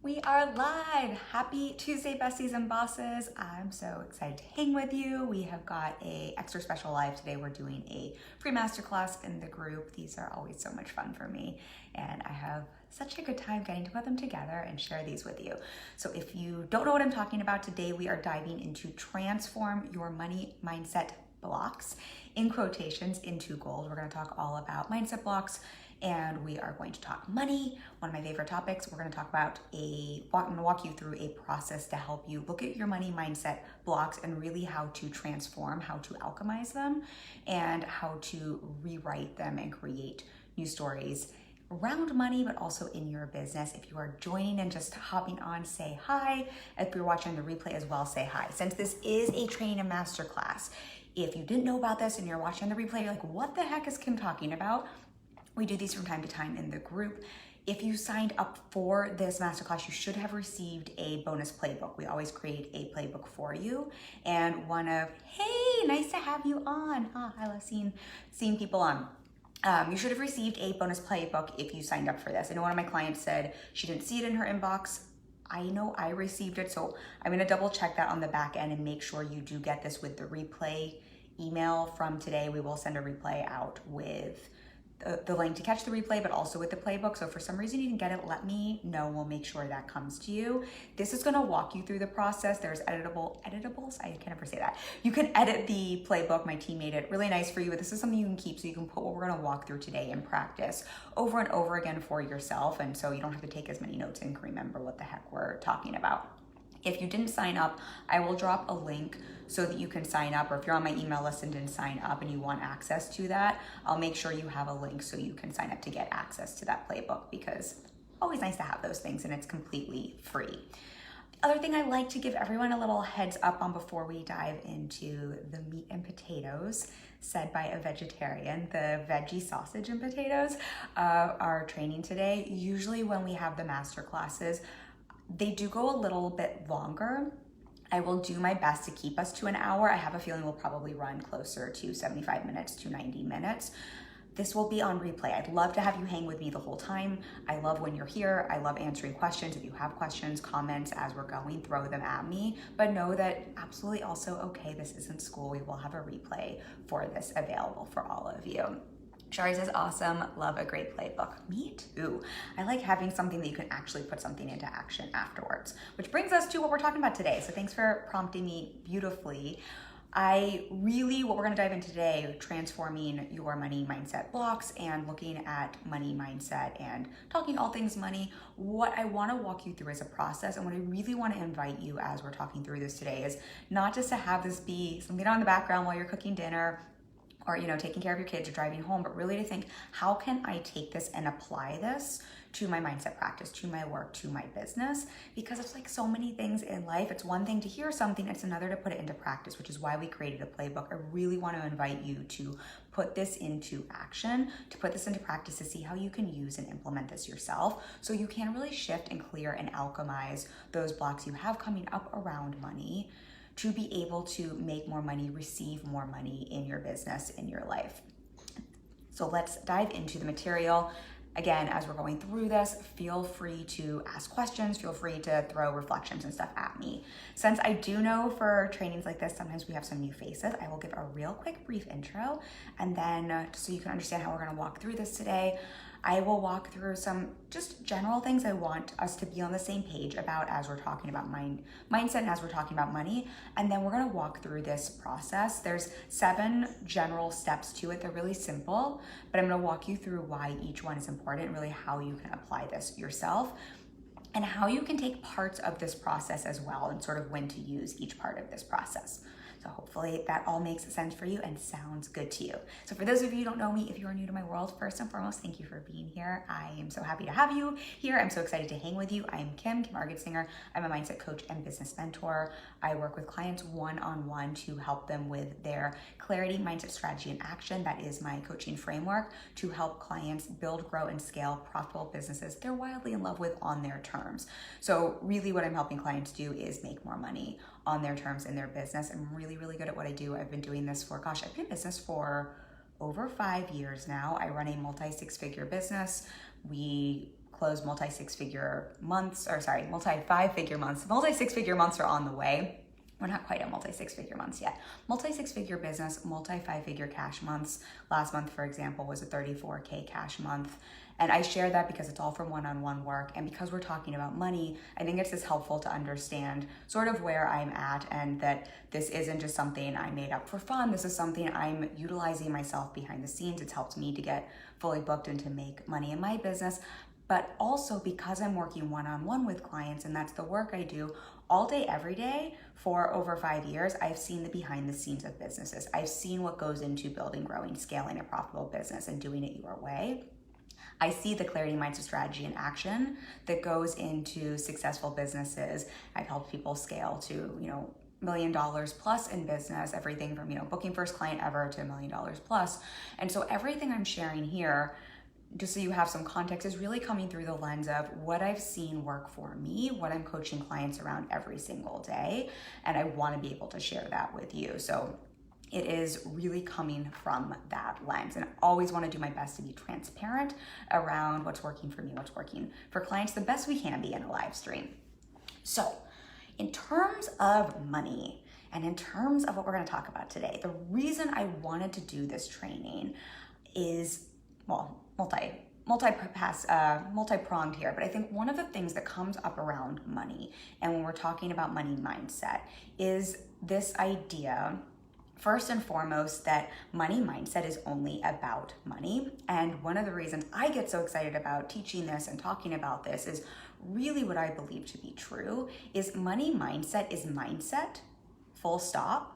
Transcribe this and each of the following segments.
We are live. Happy Tuesday, besties and bosses. I'm so excited to hang with you. We have got a extra special live today. We're doing a free masterclass in the group. These are always so much fun for me, and I have such a good time getting to put them together and share these with you. So if you don't know what I'm talking about today, we are diving into transform your money mindset blocks, in quotations, into goals. We're going to talk all about mindset blocks, and we are going to talk money, one of my favorite topics. We're going to talk about I'm going to walk you through a process to help you look at your money mindset blocks and really how to transform, how to alchemize them, and how to rewrite them and create new stories around money, but also in your business. If you are joining and just hopping on, say hi. If you're watching the replay as well, say hi. Since this is a training and masterclass, if you didn't know about this and you're watching the replay, you're like, what the heck is Kim talking about? We do these from time to time in the group. If you signed up for this masterclass, you should have received a bonus playbook. We always create a playbook for you. And hey, nice to have you on. I love seeing people on. You should have received a bonus playbook if you signed up for this. I know one of my clients said she didn't see it in her inbox. I know I received it, so I'm gonna double check that on the back end and make sure you do get this with the replay email from today. We will send a replay out with the link to catch the replay, but also with the playbook. So if for some reason you didn't get it, let me know. We'll make sure that comes to you. This is gonna walk you through the process. There's editables, I can never say that. You can edit the playbook. My team made it really nice for you, but this is something you can keep, so you can put what we're gonna walk through today and practice over and over again for yourself. And so you don't have to take as many notes and remember what the heck we're talking about. If you didn't sign up, I will drop a link so that you can sign up, or if you're on my email list and didn't sign up and you want access to that, I'll make sure you have a link so you can sign up to get access to that playbook, because always nice to have those things and it's completely free. Other thing I like to give everyone a little heads up on before we dive into the meat and potatoes, said by a vegetarian, the veggie sausage and potatoes of our training today. Usually when we have the master classes, they do go a little bit longer. I will do my best to keep us to an hour. I have a feeling we'll probably run closer to 75 minutes to 90 minutes. This will be on replay. I'd love to have you hang with me the whole time. I love when you're here. I love answering questions. If you have questions, comments as we're going, throw them at me. But know that absolutely also, okay, this isn't school. We will have a replay for this available for all of you. Shari says, awesome, love a great playbook. Me too. I like having something that you can actually put something into action afterwards, which brings us to what we're talking about today. So thanks for prompting me beautifully. What we're gonna dive into today, transforming your money mindset blocks and looking at money mindset and talking all things money. What I wanna walk you through is a process, and what I really wanna invite you as we're talking through this today is not just to have this be something on in the background while you're cooking dinner, or taking care of your kids or driving home, but really to think, how can I take this and apply this to my mindset practice, to my work, to my business? Because it's like so many things in life. It's one thing to hear something, it's another to put it into practice, which is why we created a playbook. I really want to invite you to put this into action, to put this into practice, to see how you can use and implement this yourself, so you can really shift and clear and alchemize those blocks you have coming up around money, to be able to make more money, receive more money in your business, in your life. So let's dive into the material. Again, as we're going through this, feel free to ask questions, feel free to throw reflections and stuff at me. Since I do know for trainings like this, sometimes we have some new faces, I will give a real quick brief intro, and then so you can understand how we're gonna walk through this today, I will walk through some just general things I want us to be on the same page about as we're talking about mindset and as we're talking about money. And then we're gonna walk through this process. There's 7 general steps to it. They're really simple, but I'm gonna walk you through why each one is important, really how you can apply this yourself, and how you can take parts of this process as well, and sort of when to use each part of this process. So hopefully that all makes sense for you and sounds good to you. So for those of you who don't know me, if you are new to my world, first and foremost, thank you for being here. I am so happy to have you here. I'm so excited to hang with you. I am Kim Argetsinger. I'm a mindset coach and business mentor. I work with clients one-on-one to help them with their clarity, mindset, strategy, and action. That is my coaching framework to help clients build, grow, and scale profitable businesses they're wildly in love with on their terms. So really what I'm helping clients do is make more money on their terms in their business. I'm really good at what I do. I've been doing this for, I've been in business for over 5 years now. I run a multi-6-figure business. We close multi-5-figure months are on the way. We're not quite at multi-6-figure months yet. Multi-6-figure business, multi-5-figure cash months. Last month, for example, was a 34K cash month. And I share that because it's all from one-on-one work. And because we're talking about money, I think it's just helpful to understand sort of where I'm at, and that this isn't just something I made up for fun. This is something I'm utilizing myself behind the scenes. It's helped me to get fully booked and to make money in my business. But also because I'm working one-on-one with clients, and that's the work I do all day, every day for over 5 years, I've seen the behind the scenes of businesses. I've seen what goes into building, growing, scaling a profitable business and doing it your way. I see the clarity, mindset, strategy, and action that goes into successful businesses. I've helped people scale to, $1 million plus in business, everything from, booking first client ever to $1 million plus. And so everything I'm sharing here, just so you have some context, is really coming through the lens of what I've seen work for me, what I'm coaching clients around every single day. And I want to be able to share that with you. So it is really coming from that lens, and I always want to do my best to be transparent around what's working for me, what's working for clients, the best we can be in a live stream. So in terms of money and in terms of what we're going to talk about today, the reason I wanted to do this training is, multi-pronged here, but I think one of the things that comes up around money, and when we're talking about money mindset, is this idea, first and foremost, that money mindset is only about money. And one of the reasons I get so excited about teaching this and talking about this is really what I believe to be true, is money mindset is mindset, full stop,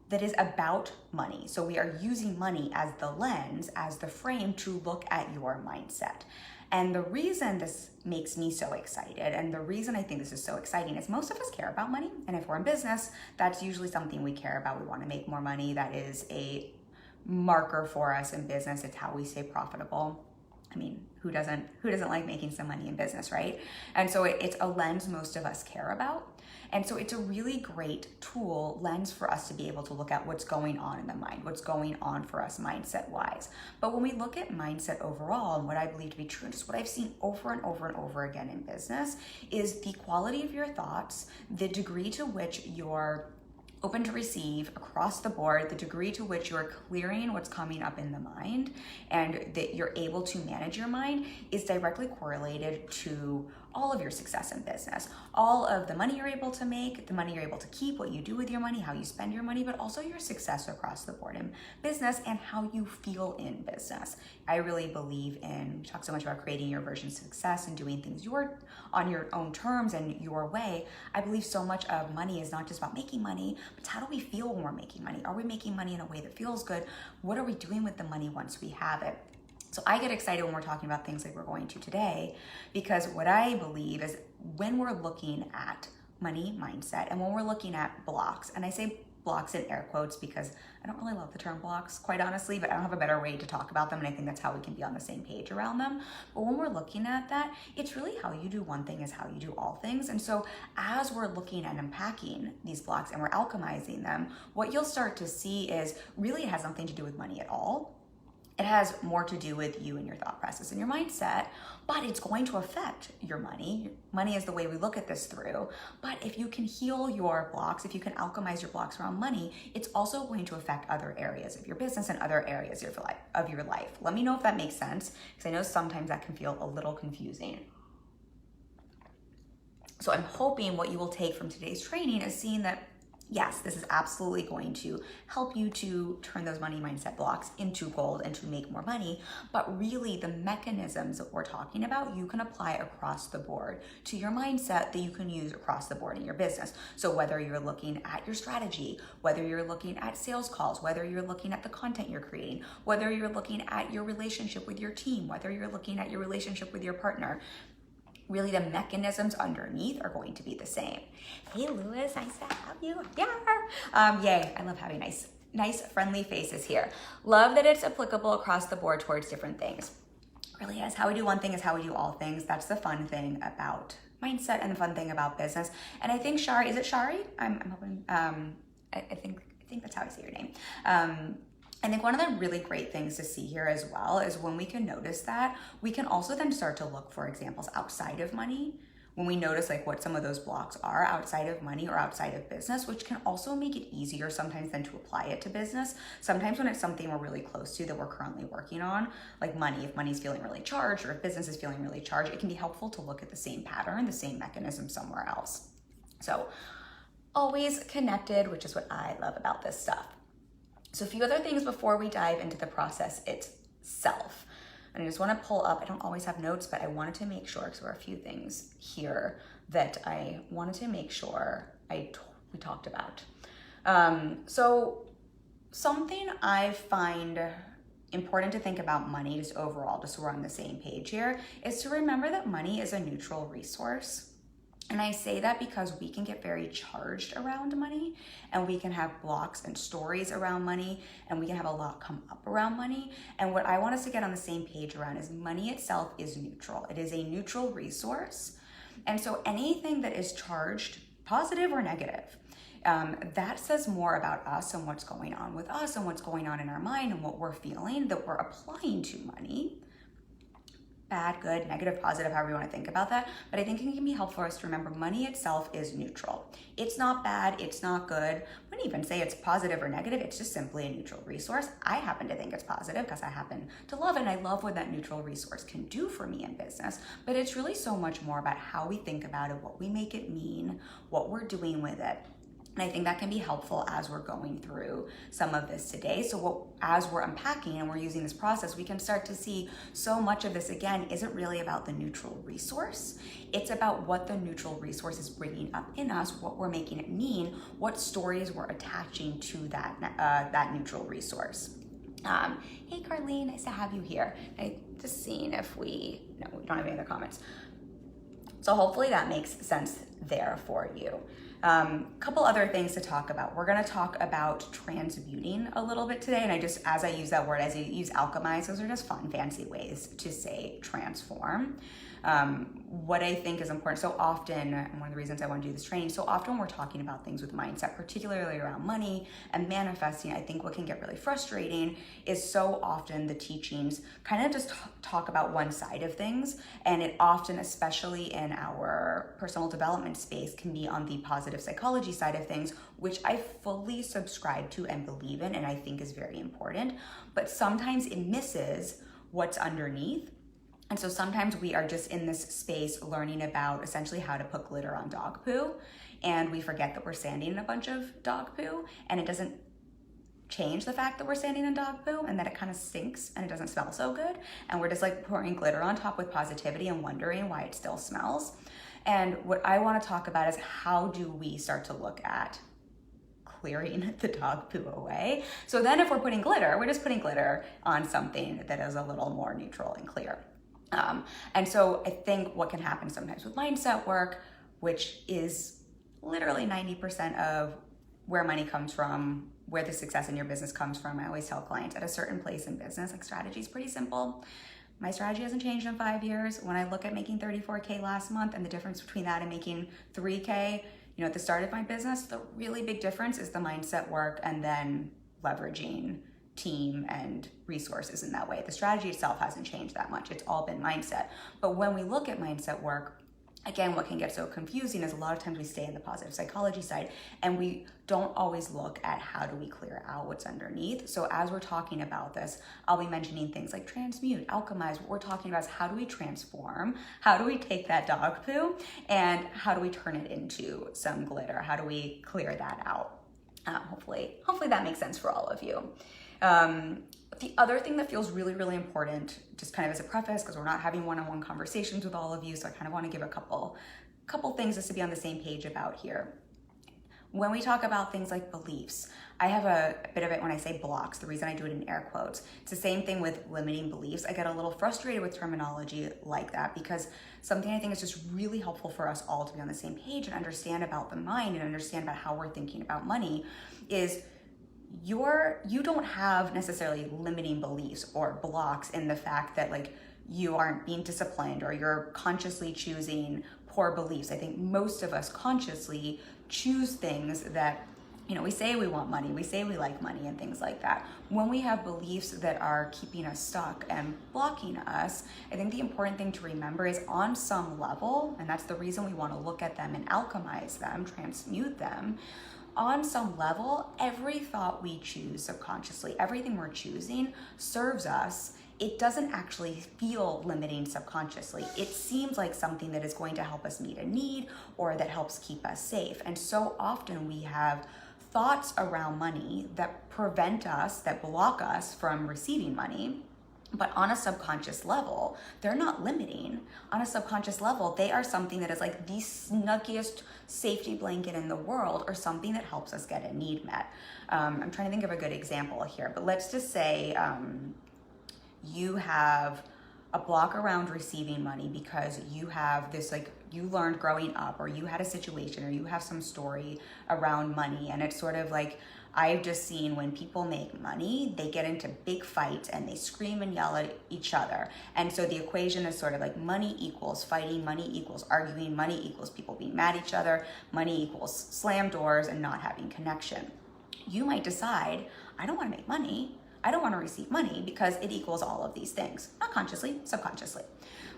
that is about money. So we are using money as the lens, as the frame to look at your mindset. And the reason this makes me so excited, and the reason I think this is so exciting, is most of us care about money. And if we're in business, that's usually something we care about. We want to make more money. That is a marker for us in business. It's how we stay profitable. I mean, who doesn't like making some money in business, right? And so it's a lens most of us care about. And so it's a really great tool, lens, for us to be able to look at what's going on in the mind, what's going on for us mindset wise. But when we look at mindset overall, and what I believe to be true, just what I've seen over and over and over again in business, is the quality of your thoughts, the degree to which you're open to receive across the board, the degree to which you're clearing what's coming up in the mind, and that you're able to manage your mind, is directly correlated to all of your success in business. All of the money you're able to make, the money you're able to keep, what you do with your money, how you spend your money, but also your success across the board in business and how you feel in business. I really believe in, we talk so much about creating your version of success and doing things on your own terms and your way. I believe so much of money is not just about making money, but how do we feel when we're making money? Are we making money in a way that feels good? What are we doing with the money once we have it? So I get excited when we're talking about things like we're going to today, because what I believe is when we're looking at money mindset and when we're looking at blocks, and I say blocks in air quotes because I don't really love the term blocks, quite honestly, but I don't have a better way to talk about them, and I think that's how we can be on the same page around them. But when we're looking at that, it's really how you do one thing is how you do all things. And so as we're looking at unpacking these blocks and we're alchemizing them, what you'll start to see is really it has nothing to do with money at all. It has more to do with you and your thought process and your mindset, but it's going to affect your money. Money is the way we look at this through. But if you can heal your blocks, if you can alchemize your blocks around money, it's also going to affect other areas of your business and other areas of your life. Let me know if that makes sense, because I know sometimes that can feel a little confusing. So I'm hoping what you will take from today's training is seeing that yes, this is absolutely going to help you to turn those money mindset blocks into gold and to make more money. But really the mechanisms that we're talking about, you can apply across the board to your mindset that you can use across the board in your business. So whether you're looking at your strategy, whether you're looking at sales calls, whether you're looking at the content you're creating, whether you're looking at your relationship with your team, whether you're looking at your relationship with your partner, really the mechanisms underneath are going to be the same. Hey Lewis, nice to have you. Yeah. Yay, I love having nice friendly faces here. Love that it's applicable across the board towards different things. Really is. How we do one thing is how we do all things. That's the fun thing about mindset and the fun thing about business. And I think Shari, is it Shari? I'm hoping, I think that's how I say your name. I think one of the really great things to see here as well is when we can notice that, we can also then start to look for examples outside of money. When we notice like what some of those blocks are outside of money or outside of business, which can also make it easier sometimes than to apply it to business. Sometimes when it's something we're really close to that we're currently working on, like money, if money's feeling really charged or if business is feeling really charged, it can be helpful to look at the same pattern, the same mechanism somewhere else. So always connected, which is what I love about this stuff. So a few other things before we dive into the process itself. And I just want to pull up, I don't always have notes, but I wanted to make sure, because there are a few things here that I wanted to make sure we talked about. So something I find important to think about money, just overall, just so we're on the same page here, is to remember that money is a neutral resource. And I say that because we can get very charged around money, and we can have blocks and stories around money, and we can have a lot come up around money. And what I want us to get on the same page around is money itself is neutral. It is a neutral resource. And so anything that is charged, positive or negative, that says more about us and what's going on with us and what's going on in our mind and what we're feeling that we're applying to money. Bad, good, negative, positive, however you want to think about that. But I think it can be helpful for us to remember money itself is neutral. It's not bad, it's not good. I wouldn't even say it's positive or negative, it's just simply a neutral resource. I happen to think it's positive because I happen to love it, and I love what that neutral resource can do for me in business. But it's really so much more about how we think about it, what we make it mean, what we're doing with it. And I think that can be helpful as we're going through some of this today. So as we're unpacking and we're using this process, we can start to see so much of this, again, isn't really about the neutral resource. It's about what the neutral resource is bringing up in us, what we're making it mean, what stories we're attaching to that neutral resource. Hey, Carlene, nice to have you here. I just seeing if no, we don't have any other comments. So hopefully that makes sense there for you. Couple other things to talk about. We're going to talk about transmuting a little bit today. And as I use that word, as I use alchemize, those are just fun, fancy ways to say transform. What I think is important, so often, and one of the reasons I want to do this training, so often we're talking about things with mindset, particularly around money and manifesting. I think what can get really frustrating is so often the teachings kind of just talk about one side of things, and it often, especially in our personal development space, can be on the positive psychology side of things, which I fully subscribe to and believe in, and I think is very important, but sometimes it misses what's underneath. And so sometimes we are just in this space learning about essentially how to put glitter on dog poo, and we forget that we're standing in a bunch of dog poo, and it doesn't change the fact that we're standing in dog poo and that it kind of stinks and it doesn't smell so good. And we're just like pouring glitter on top with positivity and wondering why it still smells. And what I want to talk about is how do we start to look at clearing the dog poo away. So then if we're putting glitter, we're just putting glitter on something that is a little more neutral and clear. And so I think what can happen sometimes with mindset work, which is literally 90% of where money comes from, where the success in your business comes from. I always tell clients at a certain place in business, like strategy is pretty simple. My strategy hasn't changed in 5 years. When I look at making 34K last month and the difference between that and making 3K, at the start of my business, the really big difference is the mindset work and then leveraging team and resources in that way. The strategy itself hasn't changed that much. It's all been mindset. But when we look at mindset work, again, what can get so confusing is a lot of times we stay in the positive psychology side and we don't always look at how do we clear out what's underneath. So as we're talking about this, I'll be mentioning things like transmute, alchemize. What we're talking about is how do we transform? How do we take that dog poo and how do we turn it into some glitter? How do we clear that out? Hopefully that makes sense for all of you. The other thing that feels really, really important, just kind of as a preface, because we're not having one-on-one conversations with all of you, so I kind of want to give a couple things just to be on the same page about here. When we talk about things like beliefs, I have a bit of it when I say blocks. The reason I do it in air quotes, it's the same thing with limiting beliefs. I get a little frustrated with terminology like that because something I think is just really helpful for us all to be on the same page and understand about the mind and understand about how we're thinking about money is you don't have necessarily limiting beliefs or blocks in the fact that like you aren't being disciplined or you're consciously choosing poor beliefs. I think most of us consciously choose things that we say we want money, we say we like money and things like that. When we have beliefs that are keeping us stuck and blocking us, I think the important thing to remember is on some level, and that's the reason we want to look at them and alchemize them, transmute them. On some level, every thought we choose subconsciously, everything we're choosing serves us. It doesn't actually feel limiting subconsciously. It seems like something that is going to help us meet a need or that helps keep us safe. And so often we have thoughts around money that prevent us, that block us from receiving money. But on a subconscious level, they're not limiting. On a subconscious level, they are something that is like the snuggiest safety blanket in the world, or something that helps us get a need met. I'm trying to think of a good example here, but let's just say you have a block around receiving money because you have this, like, you learned growing up, or you had a situation, or you have some story around money, and it's sort of like, I've just seen when people make money, they get into big fights and they scream and yell at each other. And so the equation is sort of like money equals fighting, money equals arguing, money equals people being mad at each other, money equals slam doors and not having connection. You might decide, I don't want to make money. I don't want to receive money because it equals all of these things, not consciously, subconsciously,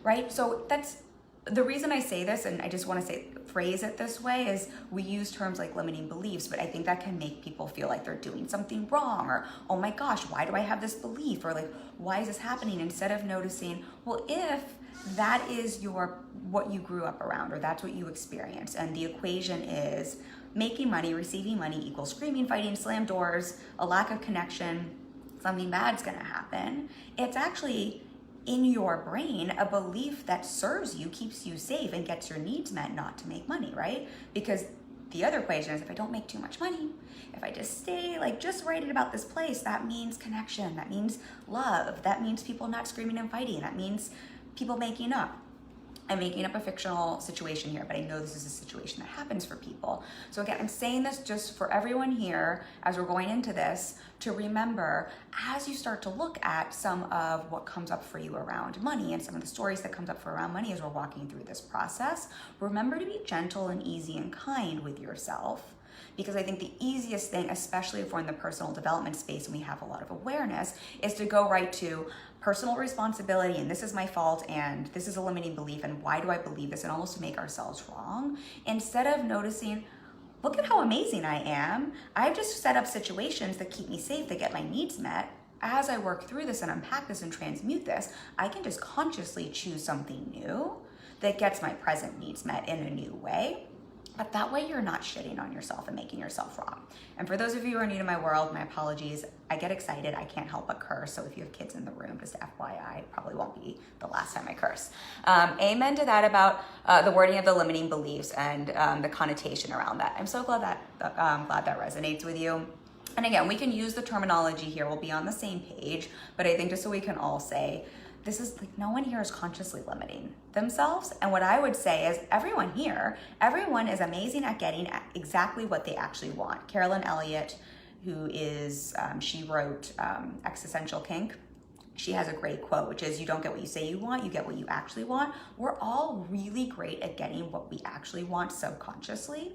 right? So that's the reason I say this, and I just want to phrase it this way, is we use terms like limiting beliefs, but I think that can make people feel like they're doing something wrong, or, oh my gosh, why do I have this belief? Or like, why is this happening? Instead of noticing, well, if that is what you grew up around, or that's what you experienced, and the equation is making money, receiving money equals screaming, fighting, slam doors, a lack of connection, something bad's gonna happen. It's actually in your brain a belief that serves you, keeps you safe, and gets your needs met, not to make money, right? Because the other equation is, if I don't make too much money, if I just stay like just right at about this place, that means connection, that means love, that means people not screaming and fighting, that means people making up. I'm making up a fictional situation here, but I know this is a situation that happens for people. So again, I'm saying this just for everyone here as we're going into this, to remember, as you start to look at some of what comes up for you around money and some of the stories that comes up for around money as we're walking through this process, remember to be gentle and easy and kind with yourself. Because I think the easiest thing, especially if we're in the personal development space and we have a lot of awareness, is to go right to personal responsibility, and this is my fault, and this is a limiting belief, and why do I believe this, and almost to make ourselves wrong, instead of noticing, look at how amazing I am. I've just set up situations that keep me safe, that get my needs met. As I work through this and unpack this and transmute this, I can just consciously choose something new that gets my present needs met in a new way. But that way you're not shitting on yourself and making yourself wrong. And for those of you who are new to my world, my apologies. I get excited. I can't help but curse. So if you have kids in the room, just FYI, it probably won't be the last time I curse. Amen to that about the wording of the limiting beliefs and the connotation around that. I'm so glad that resonates with you. And again, we can use the terminology here. We'll be on the same page. But I think just so we can all say, this is like, no one here is consciously limiting themselves. And what I would say is everyone is amazing at getting exactly what they actually want. Carolyn Elliott, who is, she wrote Existential Kink. She has a great quote, which is, you don't get what you say you want, you get what you actually want. We're all really great at getting what we actually want subconsciously.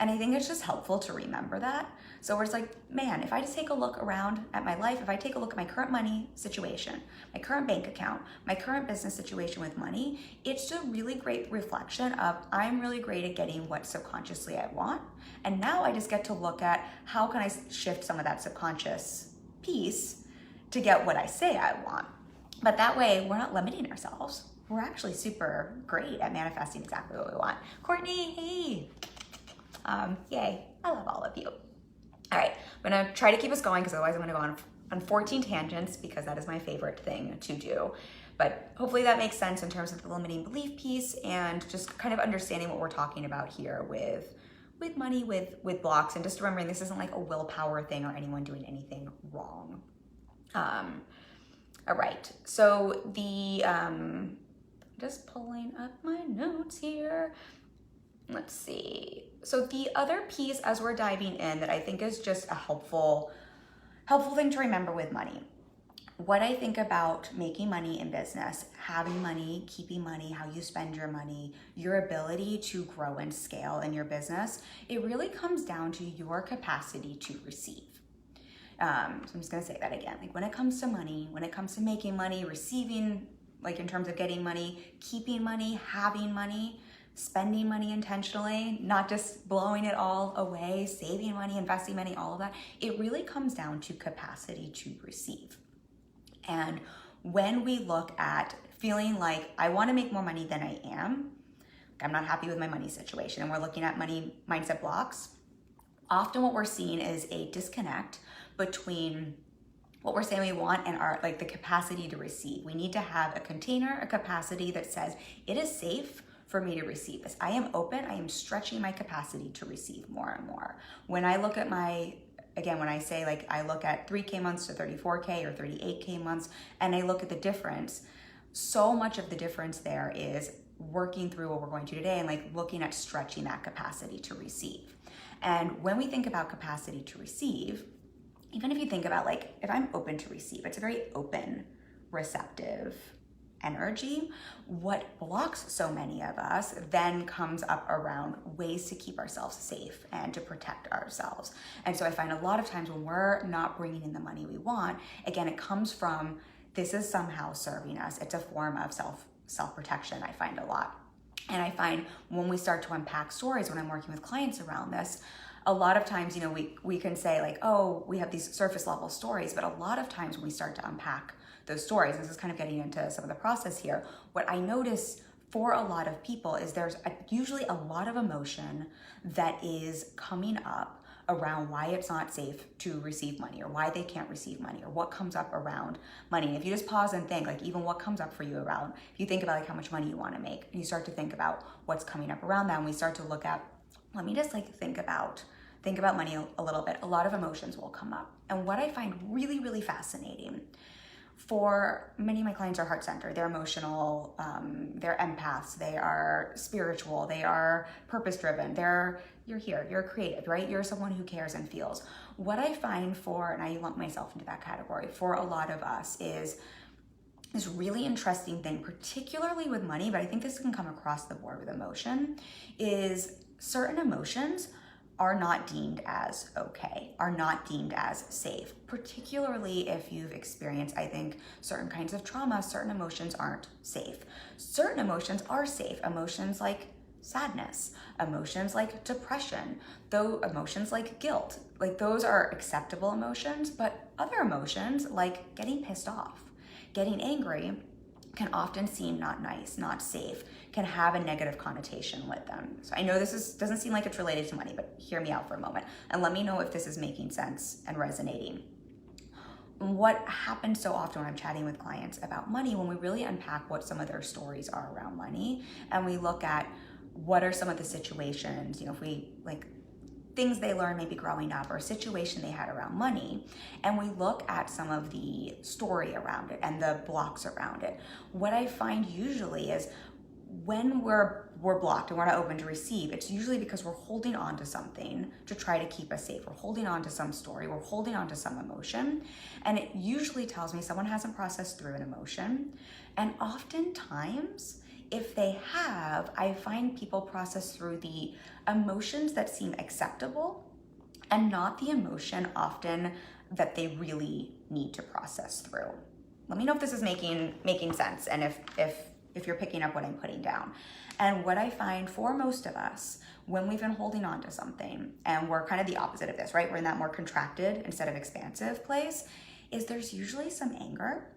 And I think it's just helpful to remember that. So it's like, man, if I just take a look around at my life, if I take a look at my current money situation, my current bank account, my current business situation with money, it's a really great reflection of, I'm really great at getting what subconsciously I want. And now I just get to look at, how can I shift some of that subconscious piece to get what I say I want. But that way, we're not limiting ourselves. We're actually super great at manifesting exactly what we want. Courtney, hey. Yay, I love all of you. All right, I'm gonna try to keep us going, because otherwise I'm gonna go on 14 tangents, because that is my favorite thing to do. But hopefully that makes sense in terms of the limiting belief piece, and just kind of understanding what we're talking about here with money, with blocks, and just remembering this isn't like a willpower thing or anyone doing anything wrong. All right, so just pulling up my notes here. Let's see. So the other piece as we're diving in that I think is just a helpful thing to remember with money. what I think about making money in business, having money, keeping money, how you spend your money, your ability to grow and scale in your business, it really comes down to your capacity to receive. So I'm just gonna say that again. Like when it comes to money, when it comes to making money, receiving, like in terms of getting money, keeping money, having money, spending money intentionally, not just blowing it all away, saving money, investing money, all of that, it really comes down to capacity to receive. And when we look at feeling like I want to make more money than I am, I'm not happy with my money situation, and we're looking at money mindset blocks, often what we're seeing is a disconnect between what we're saying we want and our the capacity to receive. We need to have a container, a capacity that says it is safe for me to receive this. I am open, I am stretching my capacity to receive more and more. When I look at when I say I look at 3K months to 34K or 38K months, and I look at the difference, so much of the difference there is working through what we're going to today and looking at stretching that capacity to receive. And when we think about capacity to receive, even if you think about if I'm open to receive, it's a very open, receptive energy. What blocks so many of us then comes up around ways to keep ourselves safe and to protect ourselves. And so I find a lot of times when we're not bringing in the money we want, again, it comes from this is somehow serving us. It's a form of self-protection, I find a lot. And I find when we start to unpack stories, when I'm working with clients around this, a lot of times, we can say oh, we have these surface level stories, but a lot of times when we start to unpack those stories, and this is kind of getting into some of the process here, what I notice for a lot of people is there's usually a lot of emotion that is coming up around why it's not safe to receive money or why they can't receive money or what comes up around money. And if you just pause and think even what comes up for you around, if you think about how much money you want to make and you start to think about what's coming up around that, and we start to look at, let me just think about money a little bit, a lot of emotions will come up. And what I find really, really fascinating, for many of my clients are heart-centered, they're emotional, they're empaths, they are spiritual, they are purpose-driven, you're here, you're creative, right? You're someone who cares and feels. What I find and I lump myself into that category, for a lot of us is this really interesting thing, particularly with money, but I think this can come across the board with emotion, is certain emotions are not deemed as okay, are not deemed as safe, particularly if you've experienced, I think, certain kinds of trauma. Certain emotions aren't safe. Certain emotions are safe. Emotions like sadness, emotions like depression, though emotions like guilt, those are acceptable emotions, but other emotions like getting pissed off, getting angry, can often seem not nice, not safe, can have a negative connotation with them. So I know this doesn't seem like it's related to money, but hear me out for a moment and let me know if this is making sense and resonating. What happens so often when I'm chatting with clients about money, when we really unpack what some of their stories are around money, and we look at what are some of the situations, if we things they learned maybe growing up or a situation they had around money, and we look at some of the story around it and the blocks around it, what I find usually is when we're blocked and we're not open to receive, it's usually because we're holding on to something to try to keep us safe. We're holding on to some story, we're holding on to some emotion, and it usually tells me someone hasn't processed through an emotion. And oftentimes, if they have, I find people process through the emotions that seem acceptable and not the emotion often that they really need to process through. Let me know if this is making sense, and if you're picking up what I'm putting down. And what I find for most of us, when we've been holding on to something, and we're kind of the opposite of this, right? We're in that more contracted instead of expansive place, is there's usually some anger,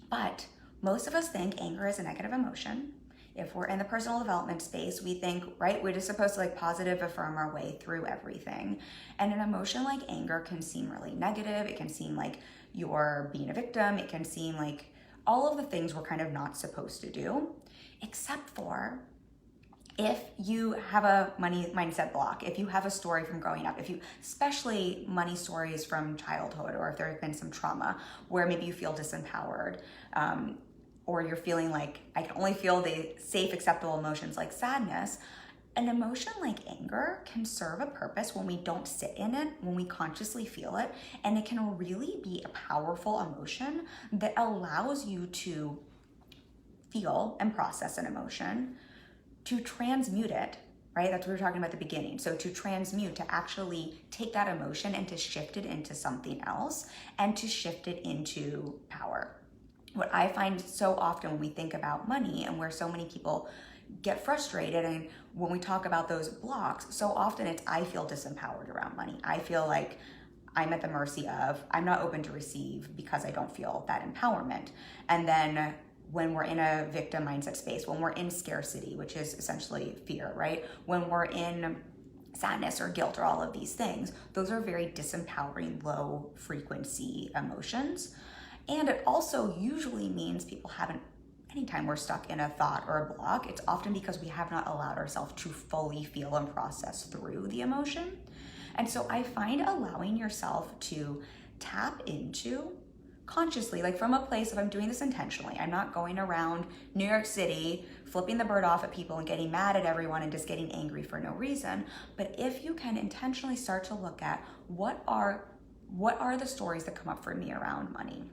but most of us think anger is a negative emotion. If we're in the personal development space, we think, right, we're just supposed to positive affirm our way through everything. And an emotion like anger can seem really negative. It can seem like you're being a victim. It can seem like all of the things we're kind of not supposed to do, except for if you have a money mindset block, if you have a story from growing up, especially money stories from childhood, or if there have been some trauma where maybe you feel disempowered, or you're feeling like I can only feel the safe, acceptable emotions like sadness, An emotion like anger can serve a purpose when we don't sit in it, when we consciously feel it, and it can really be a powerful emotion that allows you to feel and process an emotion, to transmute it, right? That's what we were talking about at the beginning. So to transmute, to actually take that emotion and to shift it into something else and to shift it into power. What I find so often when we think about money and where so many people get frustrated, and when we talk about those blocks, so often it's I feel disempowered around money. I feel like I'm at the mercy of, I'm not open to receive because I don't feel that empowerment. And then when we're in a victim mindset space, when we're in scarcity, which is essentially fear, right? When we're in sadness or guilt or all of these things, those are very disempowering, low frequency emotions. And it also usually means people haven't, anytime we're stuck in a thought or a block, it's often because we have not allowed ourselves to fully feel and process through the emotion. And so I find allowing yourself to tap into consciously, like from a place of I'm doing this intentionally. I'm not going around New York City, flipping the bird off at people and getting mad at everyone and just getting angry for no reason. But if you can intentionally start to look at what are the stories that come up for me around money?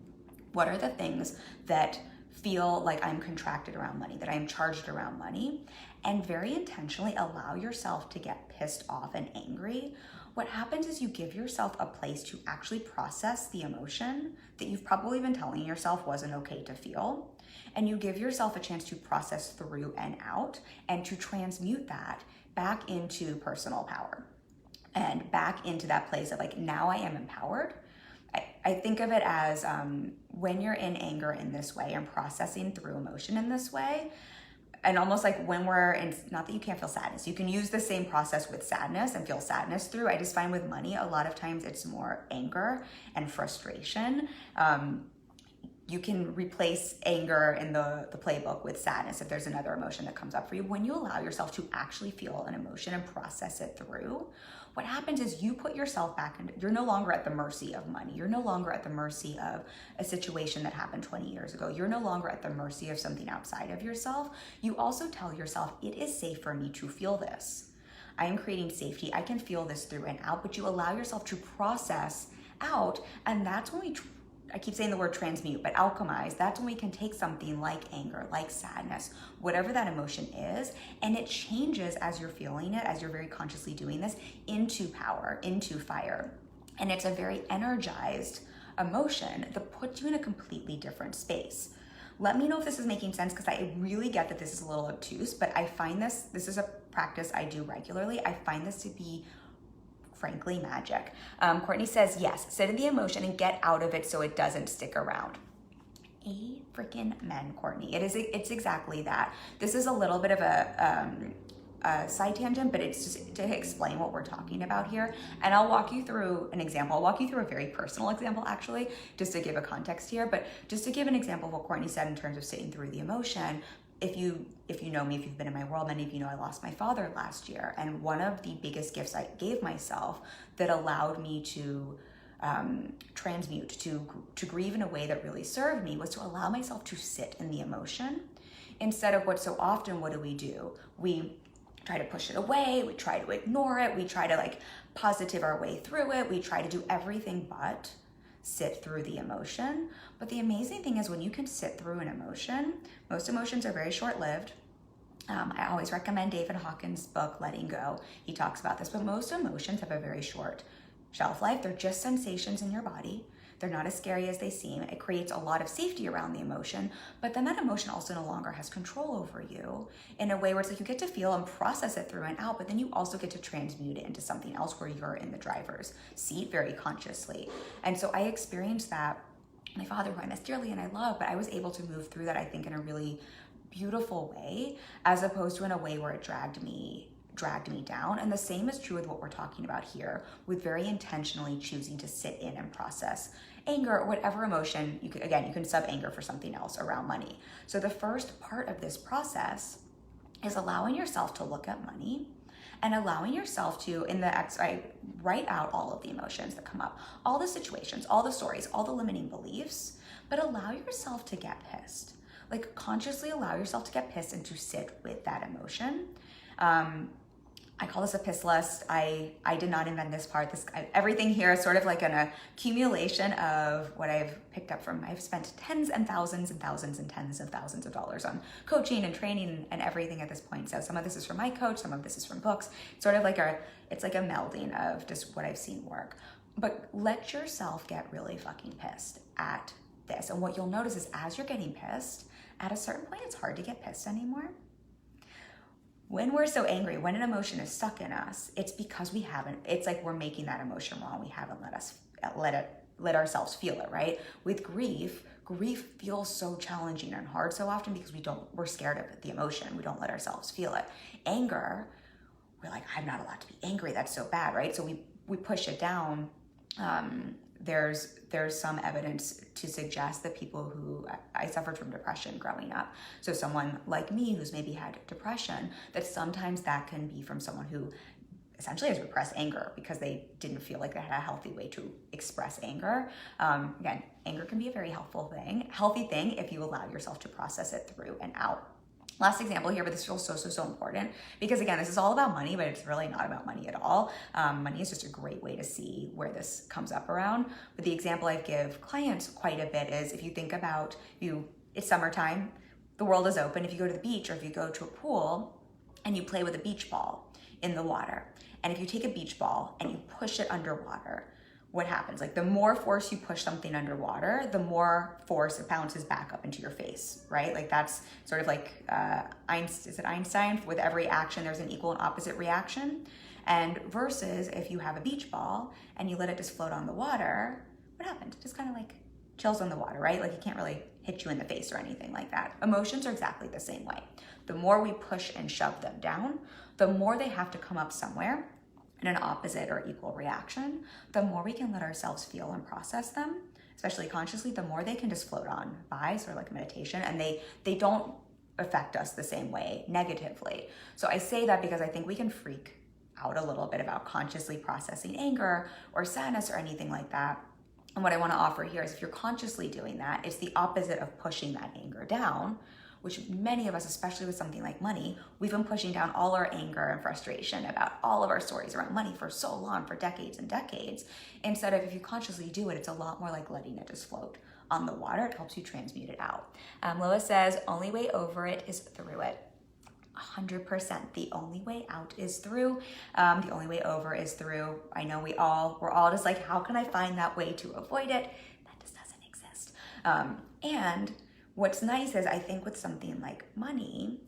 What are the things that feel like I'm contracted around money, that I'm charged around money? And very intentionally allow yourself to get pissed off and angry. What happens is you give yourself a place to actually process the emotion that you've probably been telling yourself wasn't okay to feel. And you give yourself a chance to process through and out and to transmute that back into personal power and back into that place of like, now I am empowered. I think of it as when you're in anger in this way and processing through emotion in this way, and almost like when we're in, not that you can't feel sadness, you can use the same process with sadness and feel sadness through. I just find with money, a lot of times it's more anger and frustration. You can replace anger in the playbook with sadness if there's another emotion that comes up for you. When you allow yourself to actually feel an emotion and process it through, what happens is you put yourself back into, you're no longer at the mercy of money. You're no longer at the mercy of a situation that happened 20 years ago. You're no longer at the mercy of something outside of yourself. You also tell yourself, it is safe for me to feel this. I am creating safety. I can feel this through and out, but you allow yourself to process out. And that's when I keep saying the word transmute, but alchemize, that's when we can take something like anger, like sadness, whatever that emotion is, and it changes as you're feeling it, as you're very consciously doing this, into power, into fire. And it's a very energized emotion that puts you in a completely different space. Let me know if this is making sense, because I really get that this is a little obtuse, but I find this is a practice I do regularly. I find this to be frankly magic. Courtney says, yes, sit in the emotion and get out of it so it doesn't stick around. A freaking men, Courtney. It's exactly that. This is a little bit of a side tangent, but it's just to explain what we're talking about here. And I'll walk you through an example. I'll walk you through a very personal example, actually, just to give a context here. But just to give an example of what Courtney said in terms of sitting through the emotion, if you know me, if you've been in my world, many of you know I lost my father last year. And one of the biggest gifts I gave myself that allowed me to transmute, to grieve in a way that really served me, was to allow myself to sit in the emotion. Instead of what so often, what do? We try to push it away, we try to ignore it, we try to like positive our way through it, we try to do everything but sit through the emotion. But the amazing thing is when you can sit through an emotion, most emotions are very short-lived. I always recommend David Hawkins' book, Letting Go. He talks about this, but most emotions have a very short shelf life. They're just sensations in your body. They're not as scary as they seem. It creates a lot of safety around the emotion, but then that emotion also no longer has control over you in a way where it's like you get to feel and process it through and out, but then you also get to transmute it into something else where you're in the driver's seat very consciously. And so I experienced that. My father, who I miss dearly and I love, but I was able to move through that, I think, in a really beautiful way, as opposed to in a way where it dragged me down. And the same is true with what we're talking about here, with very intentionally choosing to sit in and process anger or whatever emotion. You can sub anger for something else around money. So the first part of this process is allowing yourself to look at money and allowing yourself to, I write out all of the emotions that come up, all the situations, all the stories, all the limiting beliefs, but allow yourself to get pissed. Like consciously allow yourself to get pissed and to sit with that emotion. I call this a piss list. I did not invent this part. Everything here is sort of like an accumulation of what I've picked up from. I've spent tens and thousands and thousands and tens of thousands of dollars on coaching and training and everything at this point. So some of this is from my coach, some of this is from books. Sort of like it's like a melding of just what I've seen work. But let yourself get really fucking pissed at this. And what you'll notice is as you're getting pissed, at a certain point, it's hard to get pissed anymore. When we're so angry, when an emotion is stuck in us, it's because it's like we're making that emotion wrong. We haven't let ourselves feel it, right? With grief feels so challenging and hard so often because we're scared of the emotion. We don't let ourselves feel it. Anger, we're like, I'm not allowed to be angry. That's so bad, right? So we push it down. There's some evidence to suggest that people I suffered from depression growing up. So someone like me who's maybe had depression, that sometimes that can be from someone who essentially has repressed anger because they didn't feel like they had a healthy way to express anger. Again, anger can be a very healthy thing if you allow yourself to process it through and out. Last example here, but this feels so important because again, this is all about money, but it's really not about money at all. Money is just a great way to see where this comes up around. But the example I give clients quite a bit is if you think about it's summertime, the world is open. If you go to the beach or if you go to a pool and you play with a beach ball in the water, and if you take a beach ball and you push it underwater, what happens? Like the more force you push something underwater, the more force it bounces back up into your face, right? Like that's sort of like, is it Einstein? With every action, there's an equal and opposite reaction. And versus if you have a beach ball and you let it just float on the water, what happens? It just kind of like chills on the water, right? Like it can't really hit you in the face or anything like that. Emotions are exactly the same way. The more we push and shove them down, the more they have to come up somewhere in an opposite or equal reaction, the more we can let ourselves feel and process them, especially consciously, the more they can just float on by, sort of like meditation, and they don't affect us the same way negatively. So I say that because I think we can freak out a little bit about consciously processing anger or sadness or anything like that. And what I want to offer here is if you're consciously doing that, it's the opposite of pushing that anger down, which many of us, especially with something like money, we've been pushing down all our anger and frustration about all of our stories around money for so long, for decades and decades. Instead of if you consciously do it, it's a lot more like letting it just float on the water. It helps you transmute it out. Lois says, only way over it is through it. 100%. The only way out is through. The only way over is through. I know we're all just like, how can I find that way to avoid it? That just doesn't exist. And what's nice is I think with something like money,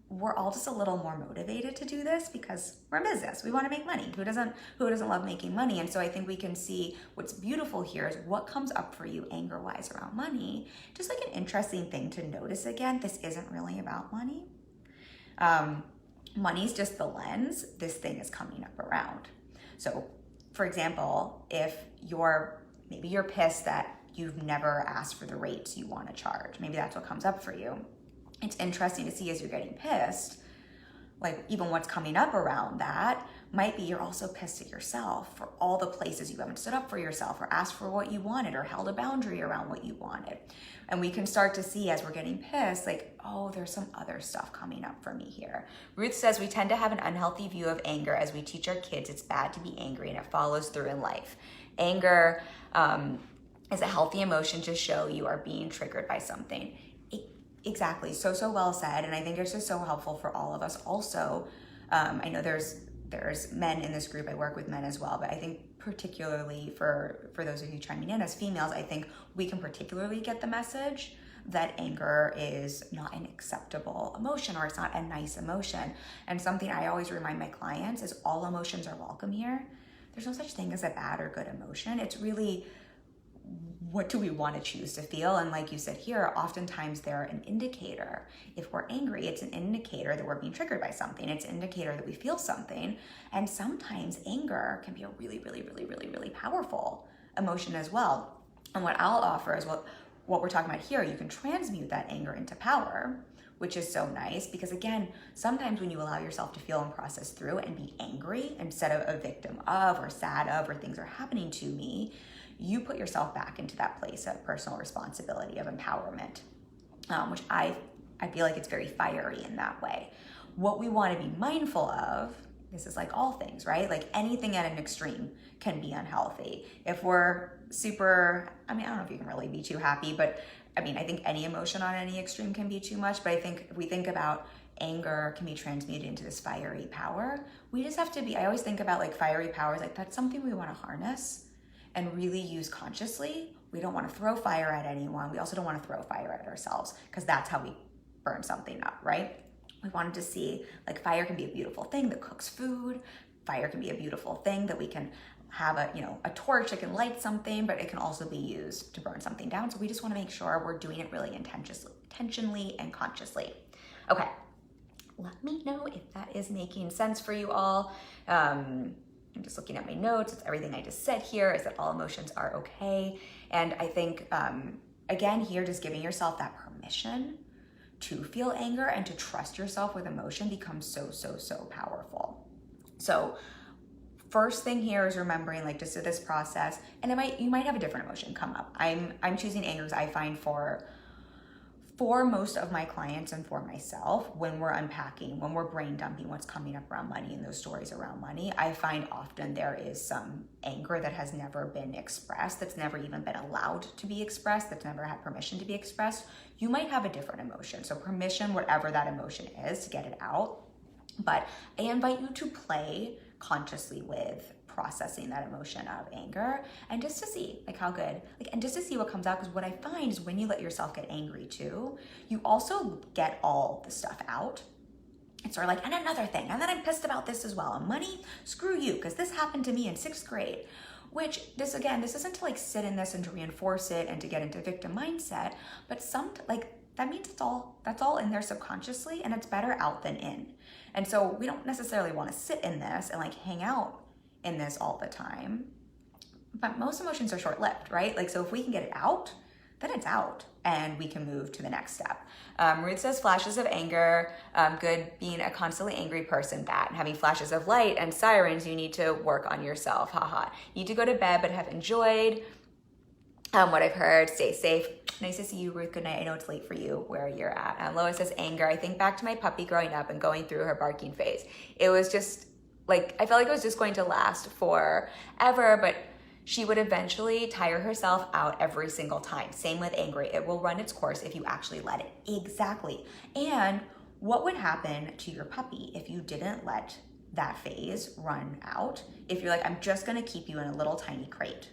we're all just a little more motivated to do this because we're in business. We want to make money. Who doesn't love making money? And so I think we can see what's beautiful here is what comes up for you anger-wise around money. Just like an interesting thing to notice again, this isn't really about money. Money's just the lens this thing is coming up around. So for example, if maybe you're pissed that you've never asked for the rates you want to charge. Maybe that's what comes up for you. It's interesting to see as you're getting pissed, like even what's coming up around that might be you're also pissed at yourself for all the places you haven't stood up for yourself or asked for what you wanted or held a boundary around what you wanted. And we can start to see as we're getting pissed, like, oh, there's some other stuff coming up for me here. Ruth says, we tend to have an unhealthy view of anger as we teach our kids it's bad to be angry and it follows through in life. Anger, is a healthy emotion to show you are being triggered by something. Exactly, so well said, and I think it's just so helpful for all of us. Also, I know there's men in this group, I work with men as well, but I think particularly for those of you chiming in as females, I think we can particularly get the message that anger is not an acceptable emotion or it's not a nice emotion. And something I always remind my clients is all emotions are welcome here. There's no such thing as a bad or good emotion. It's really, what do we want to choose to feel? And like you said here, oftentimes they're an indicator. If we're angry, it's an indicator that we're being triggered by something. It's an indicator that we feel something. And sometimes anger can be a really, really, really, really, really powerful emotion as well. And what I'll offer is what we're talking about here. You can transmute that anger into power, which is so nice because again, sometimes when you allow yourself to feel and process through and be angry instead of a victim of or sad of or things are happening to me, you put yourself back into that place of personal responsibility, of empowerment, which I feel like it's very fiery in that way. What we want to be mindful of, this is like all things, right? Like anything at an extreme can be unhealthy. If we're super, I mean, I don't know if you can really be too happy, but I mean, I think any emotion on any extreme can be too much. But I think if we think about anger can be transmuted into this fiery power, we just have to be, I always think about like fiery powers, like that's something we want to harness and really use consciously. We don't want to throw fire at anyone. We also don't want to throw fire at ourselves, because that's how we burn something up, right? We wanted to see like fire can be a beautiful thing that cooks food. Fire can be a beautiful thing that we can have a torch that can light something, but it can also be used to burn something down. So we just want to make sure we're doing it really intentionally and consciously. Okay, let me know if that is making sense for you all. I'm just looking at my notes. It's everything I just said here is that all emotions are okay. And I think, again, here, just giving yourself that permission to feel anger and to trust yourself with emotion becomes so, so, so powerful. So first thing here is remembering like just this process, and you might have a different emotion come up. I'm choosing anger because I find for most of my clients and for myself, when we're unpacking, when we're brain dumping what's coming up around money and those stories around money, I find often there is some anger that has never been expressed, that's never even been allowed to be expressed, that's never had permission to be expressed. You might have a different emotion. So permission, whatever that emotion is, to get it out. But I invite you to play consciously with processing that emotion of anger, and just to see like how good, like, and just to see what comes out. Because what I find is when you let yourself get angry too, you also get all the stuff out. It's sort of like, and another thing, and then I'm pissed about this as well. And money, screw you, because this happened to me in 6th grade. Which this isn't to like sit in this and to reinforce it and to get into victim mindset, but that means that's all in there subconsciously, and it's better out than in. And so we don't necessarily want to sit in this and like hang out in this all the time. But most emotions are short-lived, right? Like, so if we can get it out, then it's out and we can move to the next step. Ruth says flashes of anger, good being a constantly angry person, bad. And having flashes of light and sirens, you need to work on yourself, haha. You need to go to bed, but have enjoyed what I've heard. Stay safe. Nice to see you, Ruth. Good night. I know it's late for you where you're at. Lois says anger. I think back to my puppy growing up and going through her barking phase. It was just like, I felt like it was just going to last forever, but she would eventually tire herself out every single time. Same with angry. It will run its course if you actually let it. Exactly. And what would happen to your puppy if you didn't let that phase run out? If you're like, I'm just gonna keep you in a little tiny crate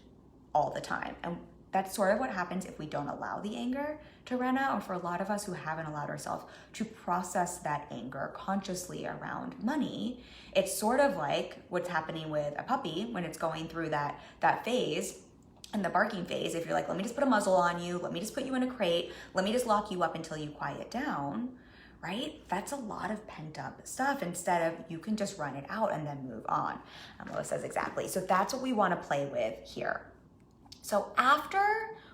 all the time. And that's sort of what happens if we don't allow the anger to run out. And for a lot of us who haven't allowed ourselves to process that anger consciously around money, it's sort of like what's happening with a puppy when it's going through that phase, and the barking phase. If you're like, let me just put a muzzle on you, let me just put you in a crate, let me just lock you up until you quiet down, right? That's a lot of pent up stuff, instead of you can just run it out and then move on. Lois says exactly. So that's what we want to play with here. So after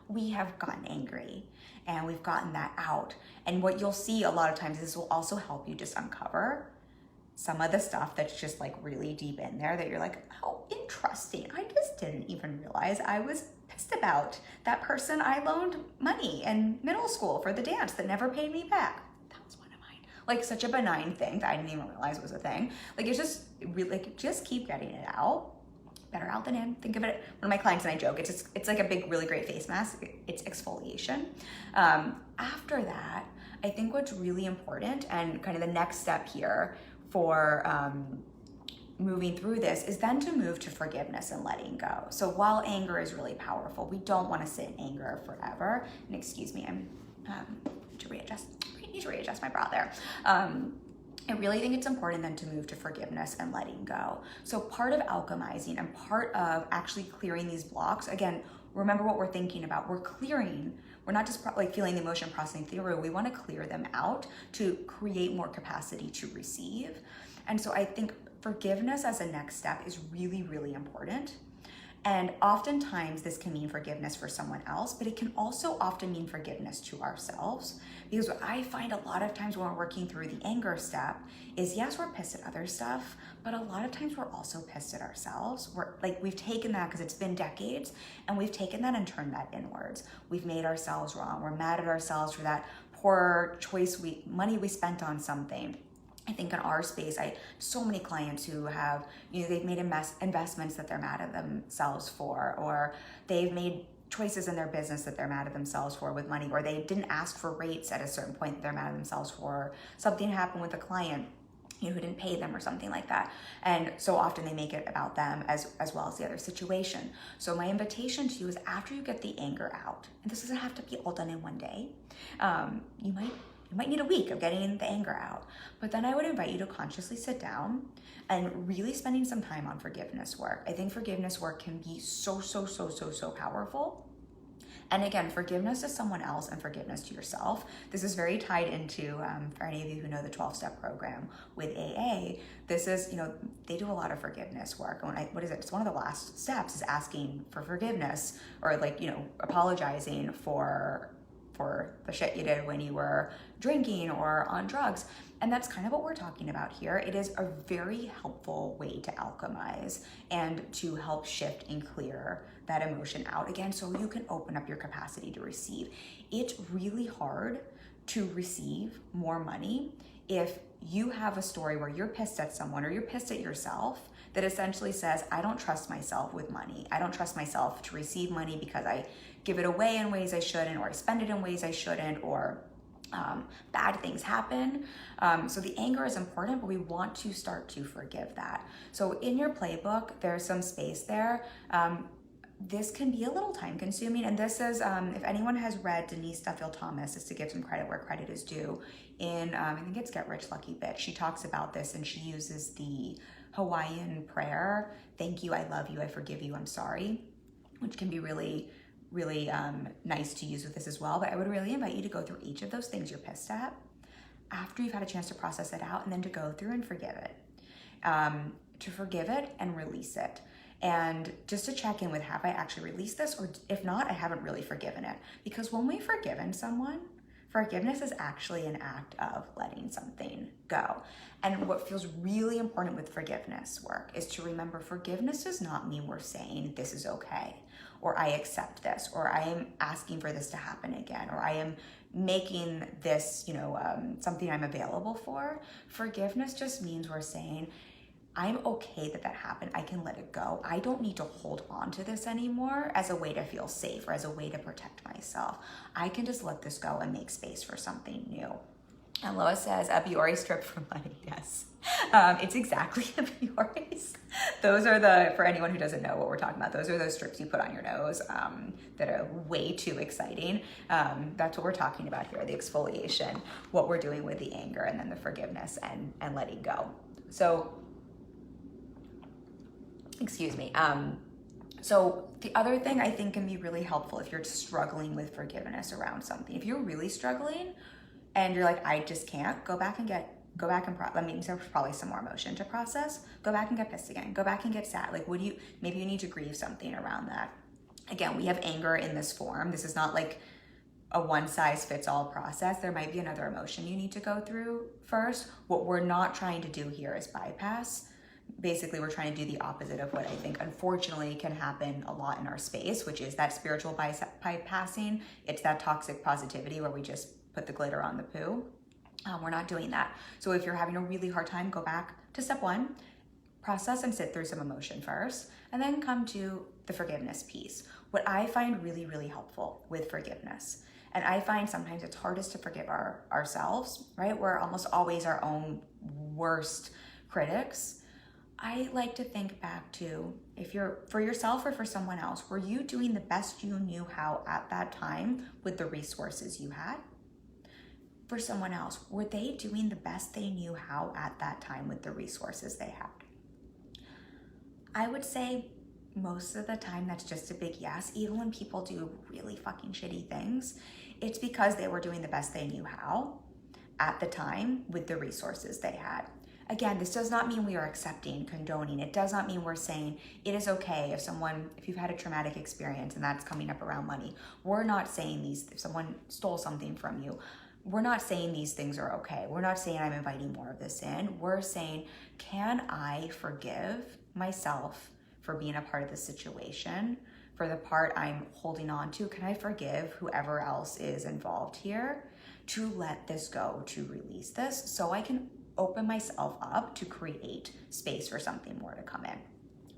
we have gotten angry and we've gotten that out, and what you'll see a lot of times, this will also help you just uncover some of the stuff that's just like really deep in there that you're like, oh, interesting. I just didn't even realize I was pissed about that person I loaned money in middle school for the dance that never paid me back. That was one of mine. Like, such a benign thing that I didn't even realize was a thing. Like, it's just really, like, just keep getting it out. Better out than in. Think of it, one of my clients and I joke, it's like a big, really great face mask. It's exfoliation. After that, I think what's really important, and kind of the next step here for moving through this, is then to move to forgiveness and letting go. So while anger is really powerful, we don't want to sit in anger forever. And excuse me, I'm need to readjust my brow there. I really think it's important then to move to forgiveness and letting go. So part of alchemizing and part of actually clearing these blocks, again, remember what we're thinking about. We're clearing. We're not just like feeling the emotion, processing through. We want to clear them out to create more capacity to receive. And so I think forgiveness as a next step is really, really important. And oftentimes this can mean forgiveness for someone else, but it can also often mean forgiveness to ourselves. Because what I find a lot of times when we're working through the anger step is, yes, we're pissed at other stuff, but a lot of times we're also pissed at ourselves. We've taken that because it's been decades, and we've taken that and turned that inwards. We've made ourselves wrong. We're mad at ourselves for that poor choice, money we spent on something. I think in our space, so many clients who have, they've made investments that they're mad at themselves for, or they've made choices in their business that they're mad at themselves for with money, or they didn't ask for rates at a certain point that they're mad at themselves for. Something happened with a client who didn't pay them or something like that. And so often they make it about them as well as the other situation. So my invitation to you is, after you get the anger out, and this doesn't have to be all done in one day, you might need a week of getting the anger out. But then I would invite you to consciously sit down and really spending some time on forgiveness work. I think forgiveness work can be so powerful. And again, forgiveness to someone else and forgiveness to yourself. This is very tied into, for any of you who know the 12-step program with AA, this is, they do a lot of forgiveness work. What is it? It's one of the last steps is asking for forgiveness, or apologizing for the shit you did when you were drinking or on drugs. And that's kind of what we're talking about here. It is a very helpful way to alchemize and to help shift and clear that emotion out again, so you can open up your capacity to receive. It's really hard to receive more money if you have a story where you're pissed at someone or you're pissed at yourself that essentially says, I don't trust myself with money. I don't trust myself to receive money because I give it away in ways I shouldn't, or I spend it in ways I shouldn't, or bad things happen. So the anger is important, but we want to start to forgive that. So in your playbook, there's some space there. This can be a little time consuming. And this is, if anyone has read Denise Duffield Thomas, is to give some credit where credit is due, in, I think it's Get Rich Lucky Bitch. She talks about this, and she uses the Hawaiian prayer, thank you, I love you, I forgive you, I'm sorry, which can be really nice to use with this as well. But I would really invite you to go through each of those things you're pissed at after you've had a chance to process it out, and then to go through and forgive it. To forgive it and release it. And just to check in with, have I actually released this? Or if not, I haven't really forgiven it. Because when we've forgiven someone, forgiveness is actually an act of letting something go. And what feels really important with forgiveness work is to remember, forgiveness does not mean we're saying this is okay, or I accept this, or I am asking for this to happen again, or I am making this, something I'm available for. Forgiveness just means we're saying, I'm okay that happened. I can let it go. I don't need to hold on to this anymore as a way to feel safe or as a way to protect myself. I can just let this go and make space for something new. And Lois says, a Biore strip for money. Yes, it's exactly a Biore's. Those are for anyone who doesn't know what we're talking about, those are those strips you put on your nose that are way too exciting. That's what we're talking about here, the exfoliation, what we're doing with the anger, and then the forgiveness and letting go. So, excuse me. So the other thing I think can be really helpful if you're struggling with forgiveness around something, if you're really struggling and you're like, I just can't, there's probably some more emotion to process. Go back and get pissed again. Go back and get sad. Maybe you need to grieve something around that. Again, we have anger in this form. This is not like a one size fits all process. There might be another emotion you need to go through first. What we're not trying to do here is bypass. Basically, we're trying to do the opposite of what I think unfortunately can happen a lot in our space, which is that spiritual bypassing. It's that toxic positivity where we just put the glitter on the poo. We're not doing that. So if you're having a really hard time, go back to step one, process and sit through some emotion first, and then come to the forgiveness piece. What I find really helpful with forgiveness, and I find sometimes it's hardest to forgive ourselves, right? We're almost always our own worst critics. I like to think back to, if you're for yourself or for someone else, were you doing the best you knew how at that time with the resources you had? For someone else, were they doing the best they knew how at that time with the resources they had? I would say most of the time that's just a big yes. Even when people do really fucking shitty things, it's because they were doing the best they knew how at the time with the resources they had. Again, this does not mean we are accepting, condoning. It does not mean we're saying it is okay if you've had a traumatic experience and that's coming up around money. We're not saying if someone stole something from you, we're not saying these things are okay. We're not saying I'm inviting more of this in. We're saying, can I forgive myself for being a part of the situation, for the part I'm holding on to? Can I forgive whoever else is involved here to let this go, to release this, so I can open myself up to create space for something more to come in.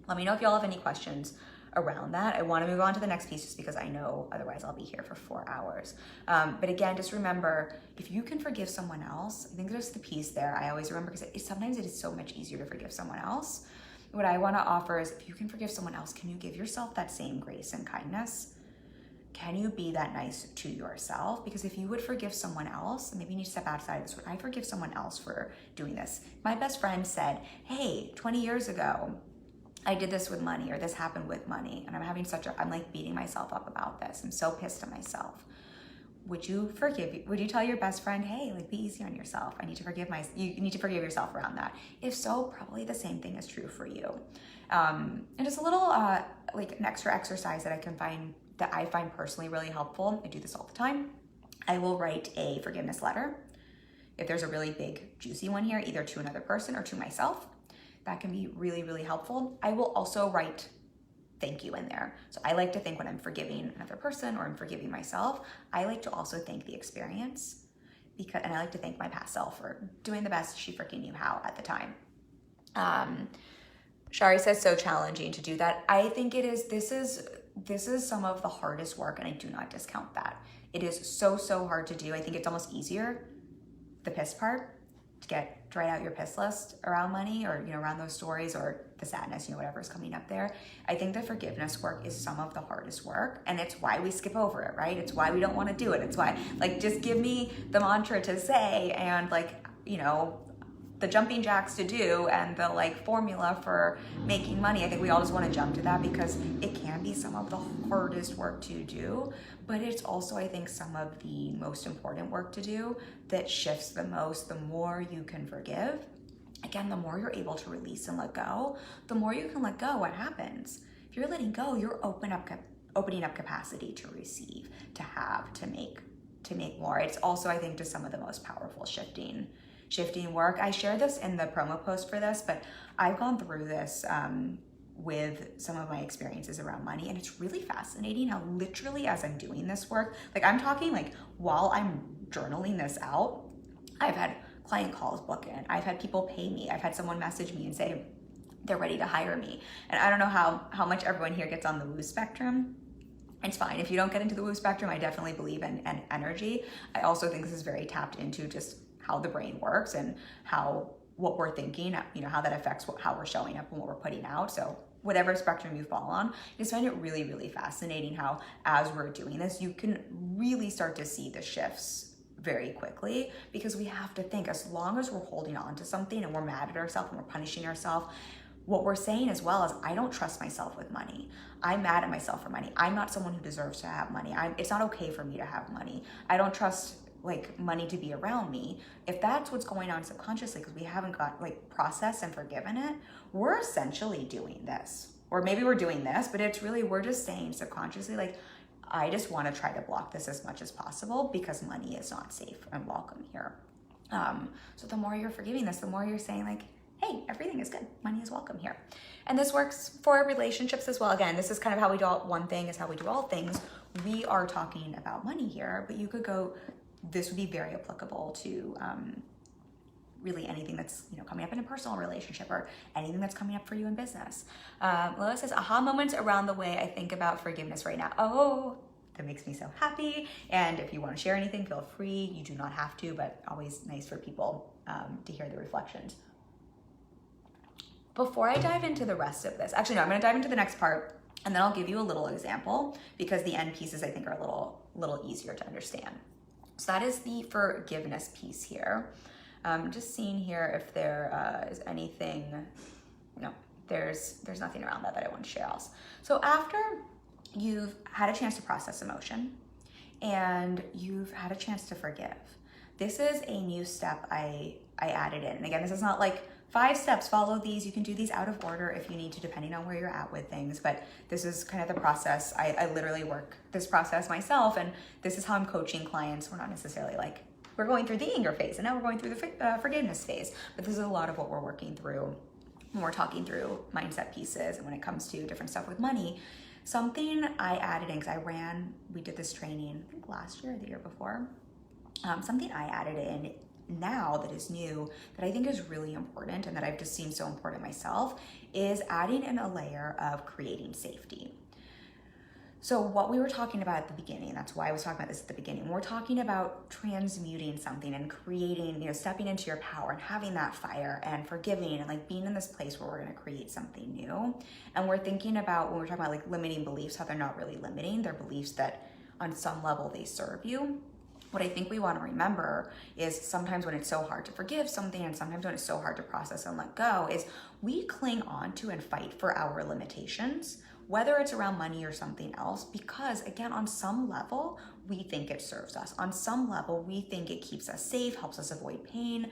Let me know if y'all have any questions around that. I want to move on to the next piece just because I know otherwise I'll be here for 4 hours. But again, just remember, if you can forgive someone else, I think there's the piece there I always remember, because sometimes it is so much easier to forgive someone else. What I want to offer is, if you can forgive someone else, can you give yourself that same grace and kindness? Can you be that nice to yourself? Because if you would forgive someone else, and maybe you need to step outside of this, would I forgive someone else for doing this? My best friend said, hey, 20 years ago, I did this with money, or this happened with money, and I'm like beating myself up about this. I'm so pissed at myself. Would you tell your best friend, hey, like, be easy on yourself. You need to forgive yourself around that. If so, probably the same thing is true for you. And just a little, like an extra exercise that I find personally really helpful. I do this all the time. I will write a forgiveness letter. If there's a really big, juicy one here, either to another person or to myself, that can be really, really helpful. I will also write thank you in there. So I like to think when I'm forgiving another person or I'm forgiving myself, I like to also thank the experience, and I like to thank my past self for doing the best she freaking knew how at the time. Shari says, so challenging to do that. I think it is. This is some of the hardest work, and I do not discount that. It is so, so hard to do. I think it's almost easier, the piss part, to write out your piss list around money, or, around those stories, or the sadness, whatever's coming up there. I think the forgiveness work is some of the hardest work, and it's why we skip over it, right? It's why we don't want to do it. It's why, like, just give me the mantra to say, and the jumping jacks to do, and the formula for making money. I think we all just want to jump to that because it can be some of the hardest work to do, but it's also, I think, some of the most important work to do that shifts the most. The more you can forgive, again, the more you're able to release and let go. The more you can let go, what happens? If you're letting go, you're opening up capacity to receive, to have, to make more. It's also, I think, just some of the most powerful shifting work. I share this in the promo post for this, but I've gone through this with some of my experiences around money, and it's really fascinating how literally as I'm doing this work, I'm talking while I'm journaling this out, I've had client calls book in, I've had people pay me, I've had someone message me and say they're ready to hire me. And I don't know how much everyone here gets on the woo spectrum. It's fine. If you don't get into the woo spectrum, I definitely believe in energy. I also think this is very tapped into just how the brain works and what we're thinking, how that affects how we're showing up and what we're putting out. So whatever spectrum you fall on, I just find it really, really fascinating how, as we're doing this, you can really start to see the shifts very quickly, because we have to think, as long as we're holding on to something and we're mad at ourselves and we're punishing ourselves, what we're saying as well is, I don't trust myself with money. I'm mad at myself for money. I'm not someone who deserves to have money. It's not okay for me to have money. I don't trust money to be around me. If that's what's going on subconsciously, because we haven't got processed and forgiven it, we're essentially doing this. Or maybe we're doing this, but it's really, we're just saying subconsciously, I just want to try to block this as much as possible because money is not safe and welcome here. So the more you're forgiving this, the more you're saying hey, everything is good. Money is welcome here. And this works for relationships as well. Again, this is kind of how we do one thing is how we do all things. We are talking about money here, but you could go, this would be very applicable to really anything that's coming up in a personal relationship, or anything that's coming up for you in business. Lois says, aha moments around the way I think about forgiveness right now. Oh, that makes me so happy. And if you want to share anything, feel free. You do not have to, but always nice for people to hear the reflections. Before I dive into the rest of this, actually no, I'm going to dive into the next part, and then I'll give you a little example, because the end pieces I think are a little easier to understand. So that is the forgiveness piece here. Just seeing here if there is anything. No, there's nothing around that I want to share else. So after you've had a chance to process emotion and you've had a chance to forgive, this is a new step I added in. And again, this is not 5 steps, follow these. You can do these out of order if you need to, depending on where you're at with things. But this is kind of the process. I literally work this process myself, and this is how I'm coaching clients. We're not necessarily we're going through the anger phase, and now we're going through the forgiveness phase. But this is a lot of what we're working through when we're talking through mindset pieces, and when it comes to different stuff with money. Something I added in, because we did this training, I think last year or the year before. Something I added in now that is new that I think is really important and that I've just seen so important myself is adding in a layer of creating safety. So what we were talking about at the beginning, that's why I was talking about this at the beginning, we're talking about transmuting something and creating, stepping into your power and having that fire and forgiving and like being in this place where we're going to create something new. And we're thinking about, when we're talking about like limiting beliefs, how they're not really limiting, they're beliefs that on some level they serve you. What I think we want to remember is sometimes when it's so hard to forgive something and sometimes when it's so hard to process and let go is we cling on to and fight for our limitations, whether it's around money or something else, because again, on some level, we think it serves us. On some level, we think it keeps us safe, helps us avoid pain,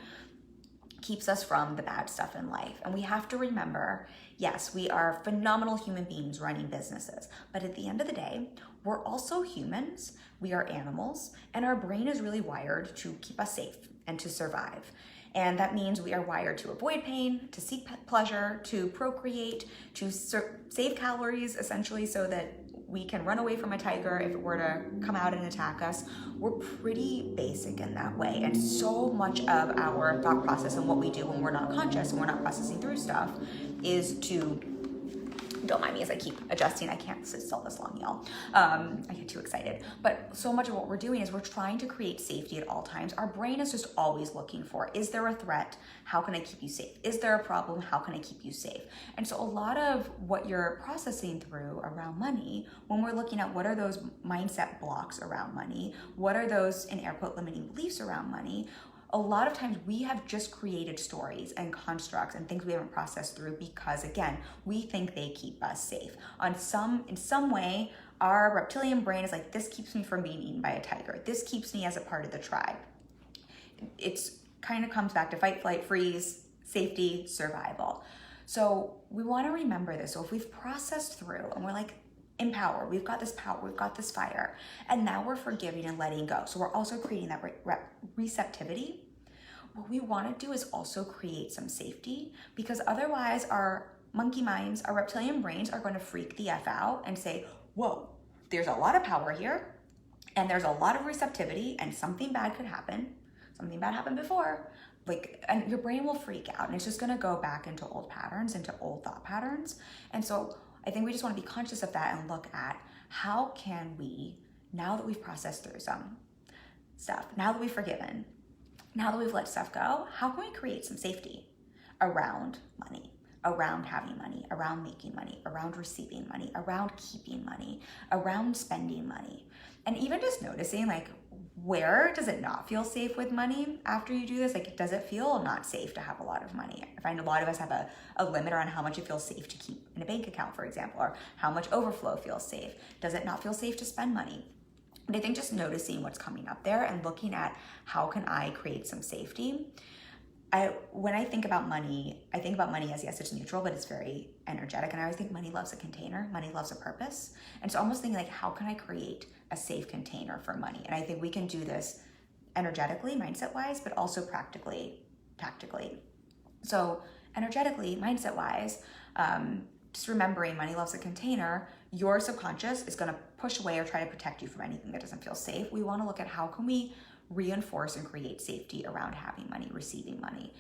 keeps us from the bad stuff in life. And we have to remember, yes, we are phenomenal human beings running businesses, but at the end of the day, we're also humans, we are animals, and our brain is really wired to keep us safe and to survive. And that means we are wired to avoid pain, to seek pleasure, to procreate, to save calories, essentially, so that we can run away from a tiger if it were to come out and attack us. We're pretty basic in that way. And so much of our thought process and what we do when we're not conscious and we're not processing through stuff is to, don't mind me as I keep adjusting. I can't sit still this long, y'all. I get too excited. But so much of what we're doing is we're trying to create safety at all times. Our brain is just always looking for, is there a threat? How can I keep you safe? Is there a problem? How can I keep you safe? And so a lot of what you're processing through around money, when we're looking at what are those mindset blocks around money, what are those, in air quote, limiting beliefs around money, a lot of times we have just created stories and constructs and things we haven't processed through because, again, we think they keep us safe. In some way, our reptilian brain is like, this keeps me from being eaten by a tiger. This keeps me as a part of the tribe. It's kind of comes back to fight, flight, freeze, safety, survival. So we want to remember this. So if we've processed through and we're like, empowered, we've got this power, we've got this fire, and now we're forgiving and letting go. So we're also creating that receptivity. What we want to do is also create some safety, because otherwise our monkey minds, our reptilian brains are going to freak the F out and say, whoa, there's a lot of power here and there's a lot of receptivity and something bad could happen. Something bad happened before. And your brain will freak out and it's just going to go back into old patterns, into old thought patterns. And so I think we just want to be conscious of that and look at how can we, now that we've processed through some stuff, now that we've forgiven, now that we've let stuff go, how can we create some safety around money, around having money, around making money, around receiving money, around keeping money, around spending money? And even just noticing, like, where does it not feel safe with money after you do this? Like, does it feel not safe to have a lot of money? I find a lot of us have a limit on how much it feels safe to keep in a bank account, for example, or how much overflow feels safe. Does it not feel safe to spend money? And I think just noticing what's coming up there and looking at how can I create some safety. When I think about money as, yes, it's neutral, but it's very energetic. And I always think money loves a container, money loves a purpose. And so almost thinking like, how can I create a safe container for money? And I think we can do this energetically, mindset-wise, but also practically, tactically. So energetically, mindset-wise, just remembering money loves a container, your subconscious is going to push away or try to protect you from anything that doesn't feel safe. We want to look at how can we reinforce and create safety around having money, receiving money.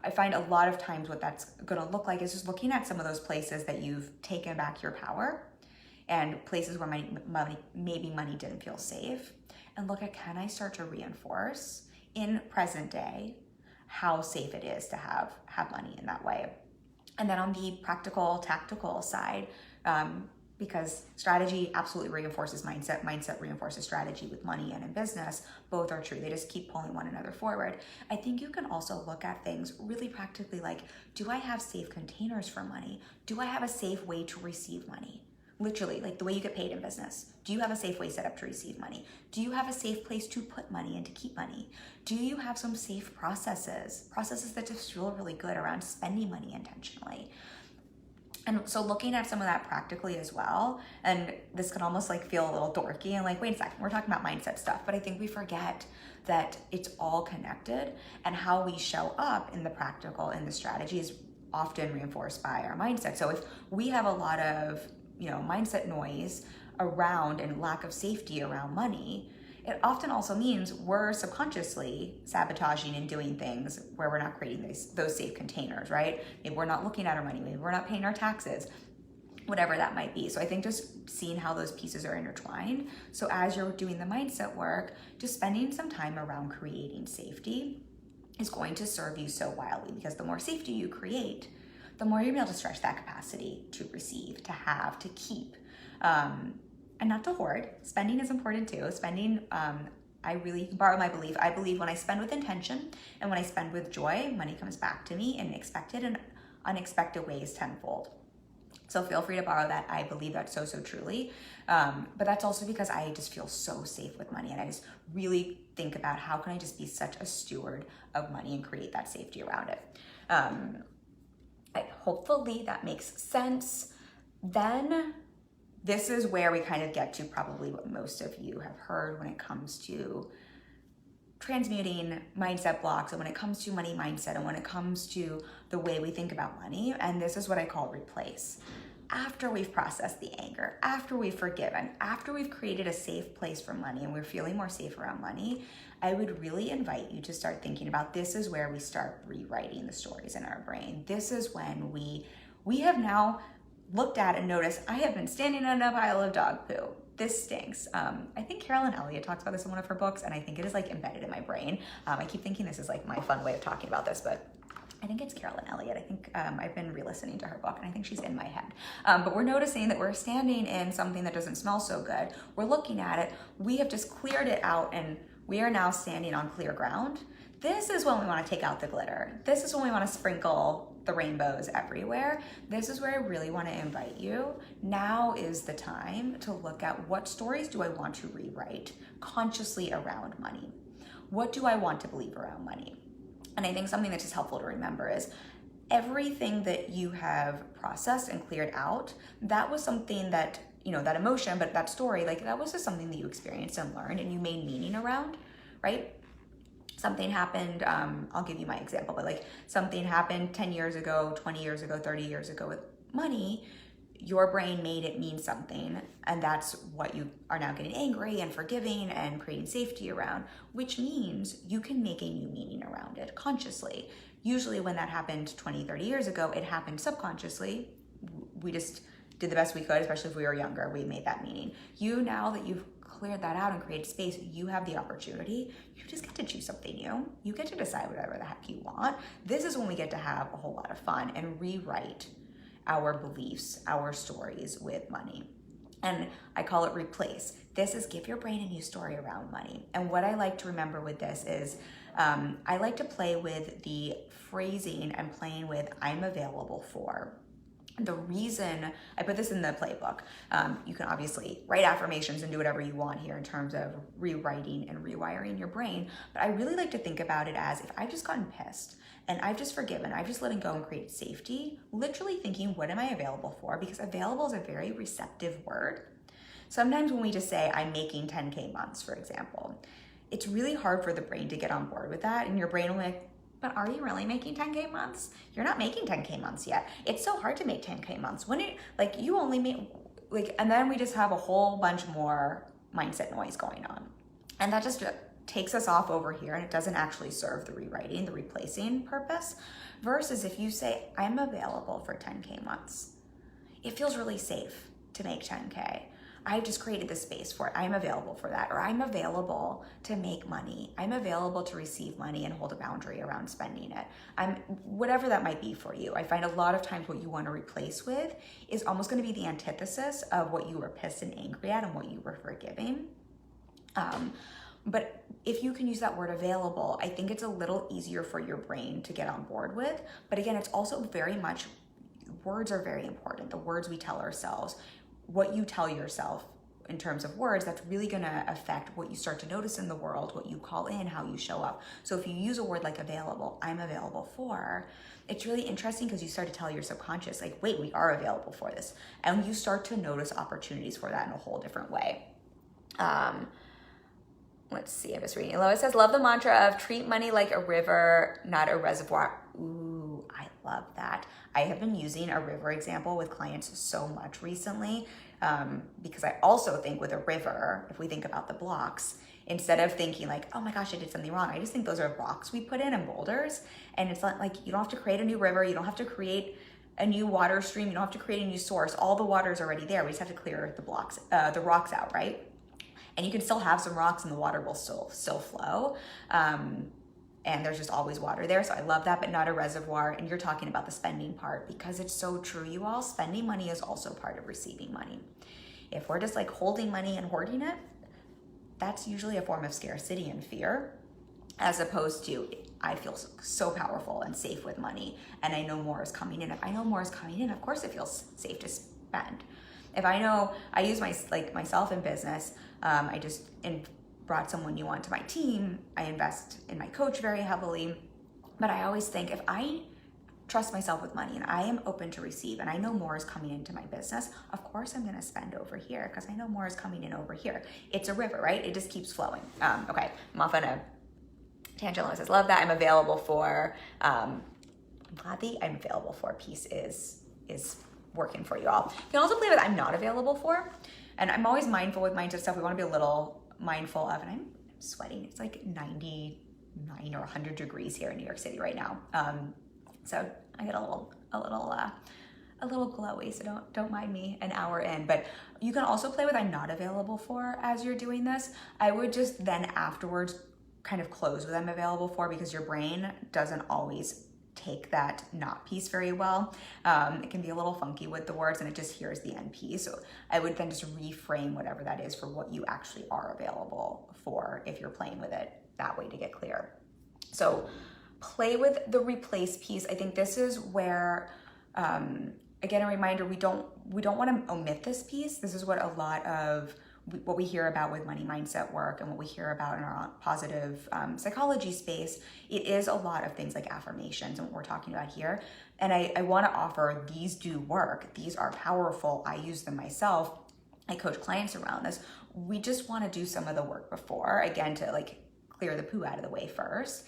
I find a lot of times what that's going to look like is just looking at some of those places that you've taken back your power and places where maybe money didn't feel safe, and look at, can I start to reinforce in present day how safe it is to have money in that way? And then on the practical, tactical side, because strategy absolutely reinforces mindset reinforces strategy with money and in business, both are true. They just keep pulling one another forward. I think you can also look at things really practically like, do I have safe containers for money? Do I have a safe way to receive money? Literally, like the way you get paid in business. Do you have a safe way set up to receive money? Do you have a safe place to put money and to keep money? Do you have some safe processes that just feel really good around spending money intentionally? And so looking at some of that practically as well, and this can almost like feel a little dorky and like, wait a second, we're talking about mindset stuff, but I think we forget that it's all connected, and how we show up in the practical and the strategy is often reinforced by our mindset. So if we have a lot of, mindset noise around and lack of safety around money, it often also means we're subconsciously sabotaging and doing things where we're not creating those safe containers, right? Maybe we're not looking at our money, maybe we're not paying our taxes, whatever that might be. So I think just seeing how those pieces are intertwined. So as you're doing the mindset work, just spending some time around creating safety is going to serve you so wildly, because the more safety you create, the more you'll be able to stretch that capacity to receive, to have, to keep, and not to hoard. Spending is important too. Spending, I really borrow my belief. I believe when I spend with intention and when I spend with joy, money comes back to me in expected and unexpected ways tenfold. So feel free to borrow that. I believe that so truly. But that's also because I just feel so safe with money, and I just really think about how can I just be such a steward of money and create that safety around it. Hopefully that makes sense. Then this is where we kind of get to probably what most of you have heard when it comes to transmuting mindset blocks, and when it comes to money mindset, and when it comes to the way we think about money. And this is what I call replace. After we've processed the anger, after we've forgiven, after we've created a safe place for money and we're feeling more safe around money, I would really invite you to start thinking about, this is where we start rewriting the stories in our brain. This is when we have now looked at and noticed, I have been standing on a pile of dog poo. This stinks. I think Carolyn Elliott talks about this in one of her books, and I think it is like embedded in my brain. I keep thinking this is like my fun way of talking about this, but I think it's Carolyn Elliott. I think I've been re-listening to her book, and I think she's in my head. But we're noticing that we're standing in something that doesn't smell so good. We're looking at it. We have just cleared it out, and we are now standing on clear ground. This is when we want to take out the glitter. This is when we want to sprinkle the rainbows everywhere. This is where I really want to invite you. Now is the time to look at, what stories do I want to rewrite consciously around money? What do I want to believe around money? And I think something that's just helpful to remember is everything that you have processed and cleared out, that was something that, that emotion, but that story, like that was just something that you experienced and learned and you made meaning around, right? Something happened, I'll give you my example, but like something happened 10 years ago, 20 years ago, 30 years ago with money, your brain made it mean something, and that's what you are now getting angry and forgiving and creating safety around, which means you can make a new meaning around it consciously. Usually when that happened 20, 30 years ago, it happened subconsciously. We just did the best we could, especially if we were younger, we made that meaning. Now that you've cleared that out and created space, you have the opportunity. You just get to choose something new. You get to decide whatever the heck you want. This is when we get to have a whole lot of fun and rewrite our beliefs, our stories with money. And I call it replace. This is give your brain a new story around money. And what I like to remember with this is I like to play with the phrasing and playing with I'm available for. The reason I put this in the playbook, you can obviously write affirmations and do whatever you want here in terms of rewriting and rewiring your brain. But I really like to think about it as, if I've just gotten pissed and I've just forgiven, I've just letting go and create safety, literally thinking, what am I available for? Because available is a very receptive word. Sometimes when we just say, I'm making 10K months, for example, it's really hard for the brain to get on board with that. And your brain will be like, but are you really making 10K months? You're not making 10K months yet. It's so hard to make 10K months. When you only make, and then we just have a whole bunch more mindset noise going on. And that just takes us off over here, and it doesn't actually serve the rewriting, the replacing purpose. Versus if you say, I'm available for 10K months, it feels really safe to make 10K. I've just created the space for it. I'm available for that. Or I'm available to make money. I'm available to receive money and hold a boundary around spending it. Whatever that might be for you. I find a lot of times what you want to replace with is almost going to be the antithesis of what you were pissed and angry at and what you were forgiving. But if you can use that word available, I think it's a little easier for your brain to get on board with. But again, it's also very much, words are very important. The words we tell ourselves, what you tell yourself in terms of words, that's really going to affect what you start to notice in the world, what you call in, how you show up. So if you use a word like available, I'm available for, it's really interesting because you start to tell your subconscious, like, wait, we are available for this. And you start to notice opportunities for that in a whole different way. Let's see, I'm just reading. Lois says, love the mantra of treat money like a river, not a reservoir. Ooh, I love that. I have been using a river example with clients so much recently because I also think with a river, if we think about the blocks, instead of thinking like, oh my gosh, I did something wrong. I just think those are rocks we put in and boulders. And it's not like, you don't have to create a new river. You don't have to create a new water stream. You don't have to create a new source. All the water is already there. We just have to clear the rocks out, right? And you can still have some rocks and the water will still flow. And there's just always water there. So I love that, but not a reservoir. And you're talking about the spending part, because it's so true, you all. Spending money is also part of receiving money. If we're just like holding money and hoarding it, that's usually a form of scarcity and fear, as opposed to, I feel so powerful and safe with money, and I know more is coming in. If I know more is coming in, of course it feels safe to spend. If I know, I use myself in business, I just brought someone new onto my team. I invest in my coach very heavily, but I always think, if I trust myself with money and I am open to receive and I know more is coming into my business, of course I'm going to spend over here because I know more is coming in over here. It's a river, right? It just keeps flowing. Okay, I'm off on a tangent. Says, love that. I'm available for, I'm glad the I'm available for piece is working for you all. You can also play with I'm not available for, and I'm always mindful with mindset stuff. We want to be a little mindful of, and I'm sweating. It's like 99 or 100 degrees here in New York City right now. So I get a little glowy, so don't mind me an hour in. But you can also play with I'm not available for as you're doing this. I would just then afterwards kind of close with I'm available for, because your brain doesn't always take that not piece very well. It can be a little funky with the words and it just hears the end piece. So I would then just reframe whatever that is for what you actually are available for, if you're playing with it that way, to get clear. So play with the replace piece. I think this is where, again, a reminder, we don't want to omit this piece. This is what a lot of what we hear about with money mindset work and what we hear about in our positive psychology space. It is a lot of things like affirmations and what we're talking about here. And I want to offer, these do work. These are powerful. I use them myself. I coach clients around this. We just want to do some of the work before, again, to like clear the poo out of the way first,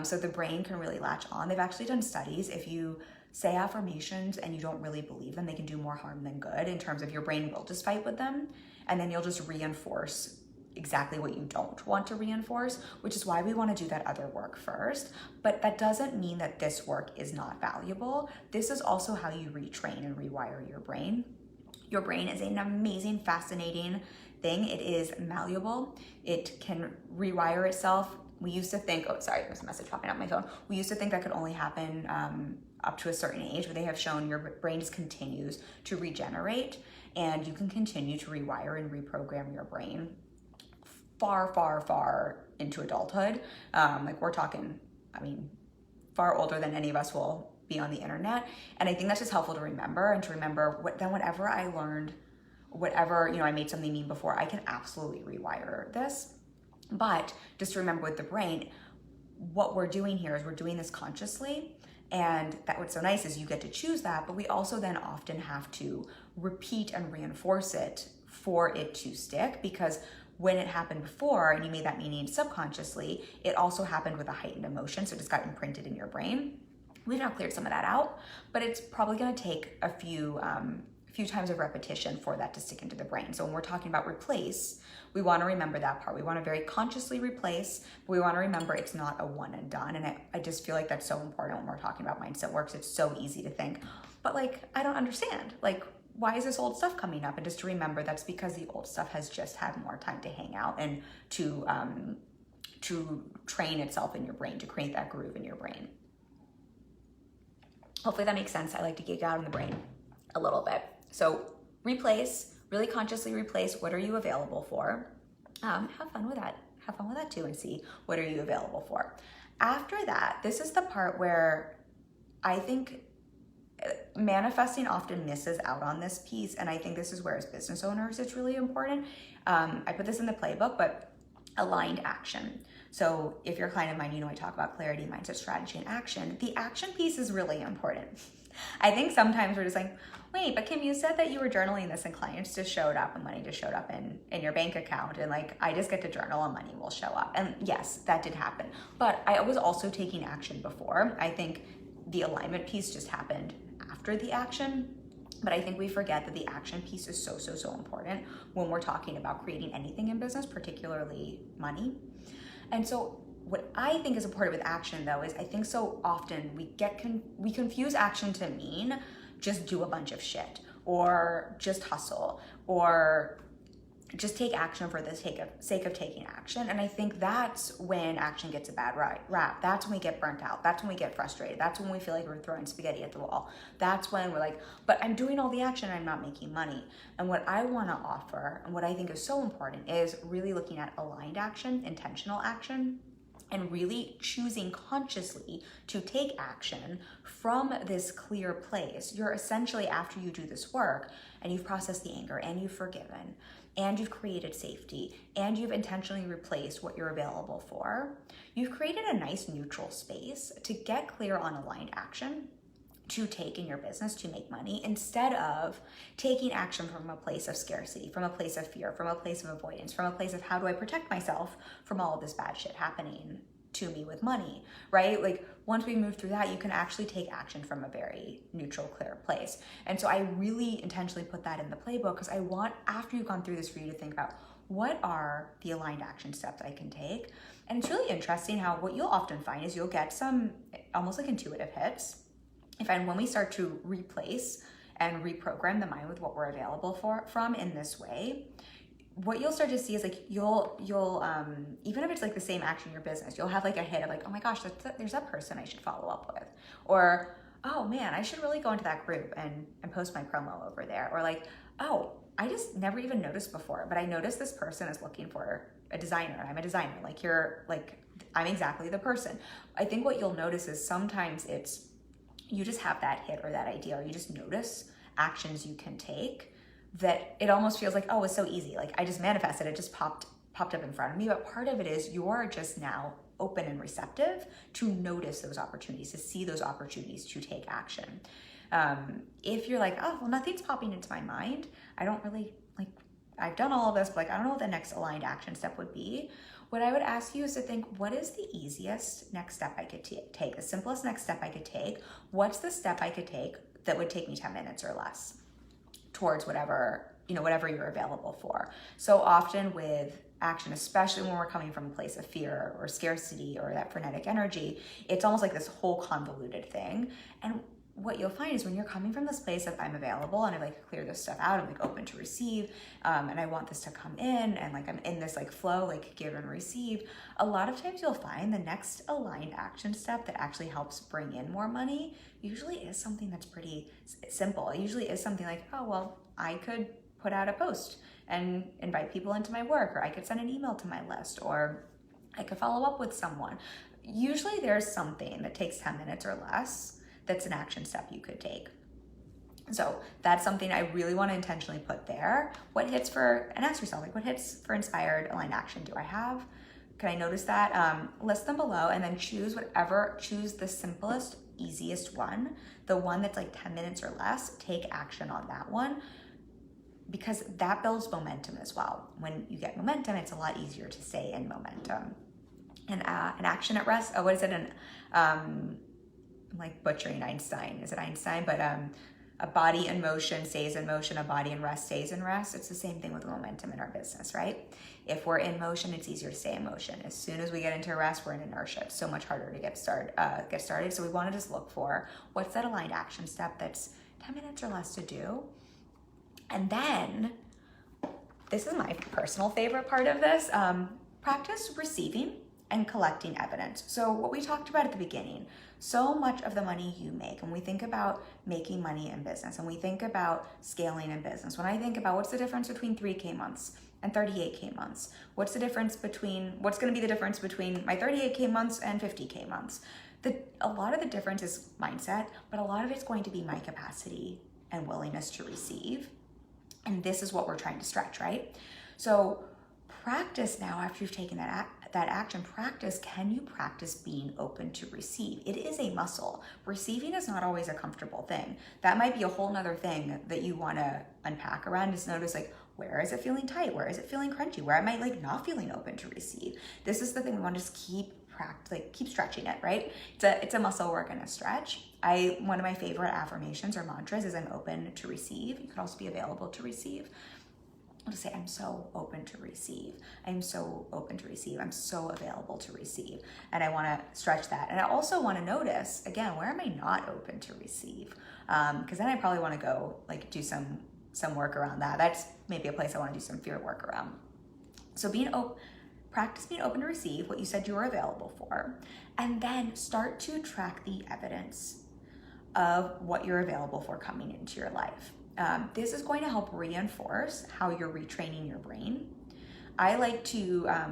so the brain can really latch on. They've actually done studies. If you say affirmations and you don't really believe them, they can do more harm than good, in terms of your brain will just fight with them, and then you'll just reinforce exactly what you don't want to reinforce, which is why we want to do that other work first. But that doesn't mean that this work is not valuable. This is also how you retrain and rewire your brain. Your brain is an amazing, fascinating thing. It is malleable. It can rewire itself. We used to think, oh, sorry, there's a message popping up on my phone. We used to think that could only happen up to a certain age, but they have shown your brain just continues to regenerate, and you can continue to rewire and reprogram your brain far, far, far into adulthood. Like we're talking, I mean, far older than any of us will be on the internet. And I think that's just helpful to remember, and to remember whenever I learned, whatever, I made something mean before, I can absolutely rewire this. But just to remember with the brain, what we're doing here is we're doing this consciously. And that what's so nice is you get to choose that, but we also then often have to repeat and reinforce it for it to stick, because when it happened before and you made that meaning subconsciously, it also happened with a heightened emotion. So it just got imprinted in your brain. We've now cleared some of that out, but it's probably going to take a few times of repetition for that to stick into the brain. So when we're talking about replace, we want to remember that part. We want to very consciously replace, but we want to remember it's not a one and done. And I just feel like that's so important when we're talking about mindset works. It's so easy to think, but like, I don't understand. Like, why is this old stuff coming up? And just to remember, that's because the old stuff has just had more time to hang out and to train itself in your brain, to create that groove in your brain. Hopefully that makes sense. I like to geek out in the brain a little bit. So replace, really consciously replace. What are you available for? Have fun with that. Have fun with that too, and see what are you available for. After that, this is the part where I think manifesting often misses out on this piece. And I think this is where, as business owners, it's really important. I put this in the playbook, but aligned action. So if you're a client of mine, I talk about clarity, mindset, strategy, and action. The action piece is really important. I think sometimes we're just like, wait, but Kim, you said that you were journaling this and clients just showed up and money just showed up in your bank account, and like, I just get to journal and money will show up. And yes, that did happen. But I was also taking action before. I think the alignment piece just happened after the action. But I think we forget that the action piece is so, so, so important when we're talking about creating anything in business, particularly money. And so what I think is important with action though is I think so often we confuse action to mean just do a bunch of shit or just hustle or just take action for the sake of taking action. And I think that's when action gets a bad rap. That's when we get burnt out. That's when we get frustrated. That's when we feel like we're throwing spaghetti at the wall. That's when we're like, but I'm doing all the action and I'm not making money. And what I want to offer and what I think is so important is really looking at aligned action, intentional action, and really choosing consciously to take action from this clear place. You're essentially, after you do this work and you've processed the anger and you've forgiven and you've created safety and you've intentionally replaced what you're available for, you've created a nice neutral space to get clear on aligned action to take in your business to make money, instead of taking action from a place of scarcity, from a place of fear, from a place of avoidance, from a place of how do I protect myself from all of this bad shit happening to me with money, right? Like once we move through that, you can actually take action from a very neutral, clear place. And so I really intentionally put that in the playbook because I want, after you've gone through this, for you to think about what are the aligned action steps I can take. And it's really interesting how what you'll often find is you'll get some almost like intuitive hits. And when we start to replace and reprogram the mind with what we're available from in this way, what you'll start to see is like you'll even if it's like the same action in your business, you'll have like a hit of like, oh my gosh, there's that person I should follow up with, or oh man, I should really go into that group and post my promo over there, or like, oh, I just never even noticed before, but I noticed this person is looking for a designer and I'm a designer. Like you're like, I'm exactly the person. I think what you'll notice is sometimes it's you just have that hit or that idea, or you just notice actions you can take that it almost feels like, oh, it's so easy. Like I just manifested, it just popped up in front of me. But part of it is you're just now open and receptive to notice those opportunities, to see those opportunities to take action. If you're like, oh, well, nothing's popping into my mind, I don't really like, I've done all of this, but like, I don't know what the next aligned action step would be. What I would ask you is to think, what is the easiest next step I could take? The simplest next step I could take? What's the step I could take that would take me 10 minutes or less towards whatever you're available for? So often with action, especially when we're coming from a place of fear or scarcity or that frenetic energy, it's almost like this whole convoluted thing. And what you'll find is when you're coming from this place of I'm available and I like clear this stuff out, I'm like open to receive, and I want this to come in, and like I'm in this like flow, like give and receive. A lot of times you'll find the next aligned action step that actually helps bring in more money usually is something that's pretty simple. It usually is something like, oh, well, I could put out a post and invite people into my work, or I could send an email to my list, or I could follow up with someone. Usually there's something that takes 10 minutes or less that's an action step you could take. So that's something I really want to intentionally put there. What hits for, and ask yourself, like what hits for inspired aligned action do I have? Can I notice that? List them below and then choose the simplest, easiest one, the one that's like 10 minutes or less, take action on that one, because that builds momentum as well. When you get momentum, it's a lot easier to stay in momentum. And an action at rest, what is it? I'm like butchering Einstein. Is it Einstein? But a body in motion stays in motion, a body in rest stays in rest. It's the same thing with momentum in our business, right? If we're in motion, it's easier to stay in motion. As soon as we get into rest, we're in inertia. It's so much harder to get started. So we want to just look for what's that aligned action step that's 10 minutes or less to do. And then, this is my personal favorite part of this, practice receiving and collecting evidence. So what we talked about at the beginning, so much of the money you make, when we think about making money in business and we think about scaling in business, when I think about what's the difference between 3K months and 38K months, what's going to be the difference between my 38K months and 50K months? A lot of the difference is mindset, but a lot of it's going to be my capacity and willingness to receive. And this is what we're trying to stretch, right? So practice now, after you've taken that action, can you practice being open to receive? It is a muscle. Receiving is not always a comfortable thing. That might be a whole nother thing that you want to unpack around, is notice like, where is it feeling tight? Where is it feeling crunchy? Where am I like not feeling open to receive? This is the thing we want to just keep keep stretching it, right? It's a muscle work and a stretch. One of my favorite affirmations or mantras is I'm open to receive. You could also be available to receive. I'll just say, I'm so open to receive. I'm so open to receive. I'm so available to receive. And I want to stretch that. And I also want to notice, again, where am I not open to receive? Because then I probably want to go like do some work around that. That's maybe a place I want to do some fear work around. So practice being open to receive what you said you were available for, and then start to track the evidence of what you're available for coming into your life. This is going to help reinforce how you're retraining your brain. I like to, I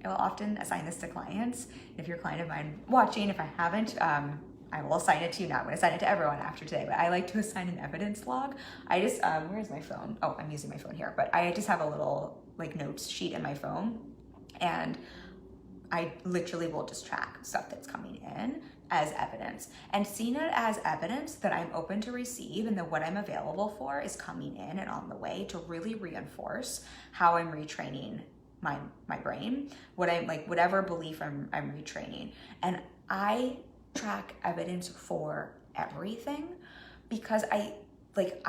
will often assign this to clients. If you're a client of mine watching, if I haven't, I will assign it to you now. I'm going to assign it to everyone after today, but I like to assign an evidence log. I just, where's my phone? Oh, I'm using my phone here, but I just have a little like notes sheet in my phone, and I literally will just track stuff that's coming in as evidence, and seeing it as evidence that I'm open to receive and that what I'm available for is coming in and on the way, to really reinforce how I'm retraining my brain, what I'm like, whatever belief I'm retraining. And I track evidence for everything because I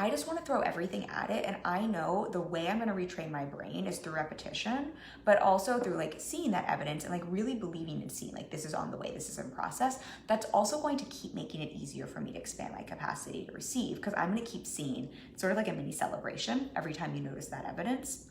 just want to throw everything at it. And I know the way I'm going to retrain my brain is through repetition, but also through like seeing that evidence and like really believing and seeing like this is on the way, this is in process. That's also going to keep making it easier for me to expand my capacity to receive, because I'm going to keep seeing sort of like a mini celebration every time you notice that evidence.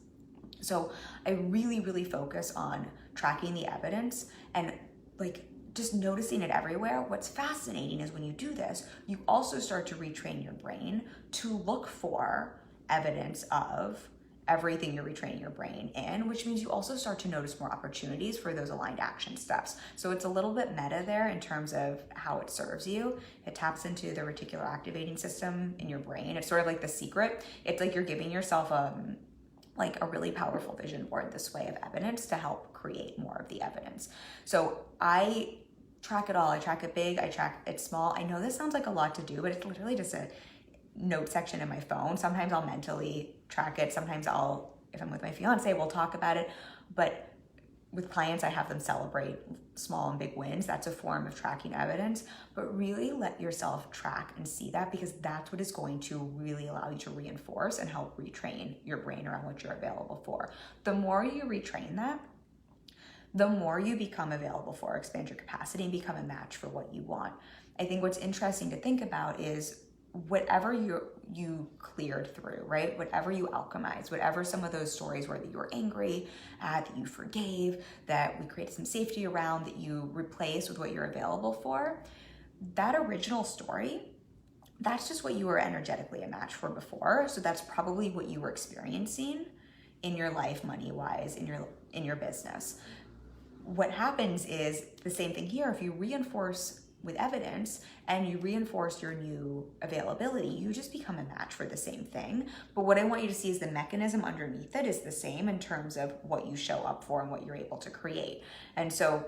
So I really, really focus on tracking the evidence and like just noticing it everywhere. What's fascinating is when you do this, you also start to retrain your brain to look for evidence of everything you're retraining your brain in, which means you also start to notice more opportunities for those aligned action steps. So it's a little bit meta there in terms of how it serves you. It taps into the reticular activating system in your brain. It's sort of like the secret. It's like you're giving yourself like a really powerful vision board this way of evidence to help create more of the evidence. So I track it all. I track it big, I track it small. I know this sounds like a lot to do, but it's literally just a note section in my phone. Sometimes I'll mentally track it. Sometimes if I'm with my fiance, we'll talk about it. But with clients, I have them celebrate small and big wins. That's a form of tracking evidence, but really let yourself track and see that, because that's what is going to really allow you to reinforce and help retrain your brain around what you're available for. The more you retrain that, the more you become available for, expand your capacity, and become a match for what you want. I think what's interesting to think about is whatever you cleared through, right? Whatever you alchemized, whatever some of those stories were that you were angry at, that you forgave, that we created some safety around, that you replaced with what you're available for, that original story, that's just what you were energetically a match for before. So that's probably what you were experiencing in your life, money-wise, in your business. What happens is the same thing here. If you reinforce with evidence and you reinforce your new availability, you just become a match for the same thing. But what I want you to see is the mechanism underneath it is the same in terms of what you show up for and what you're able to create. And so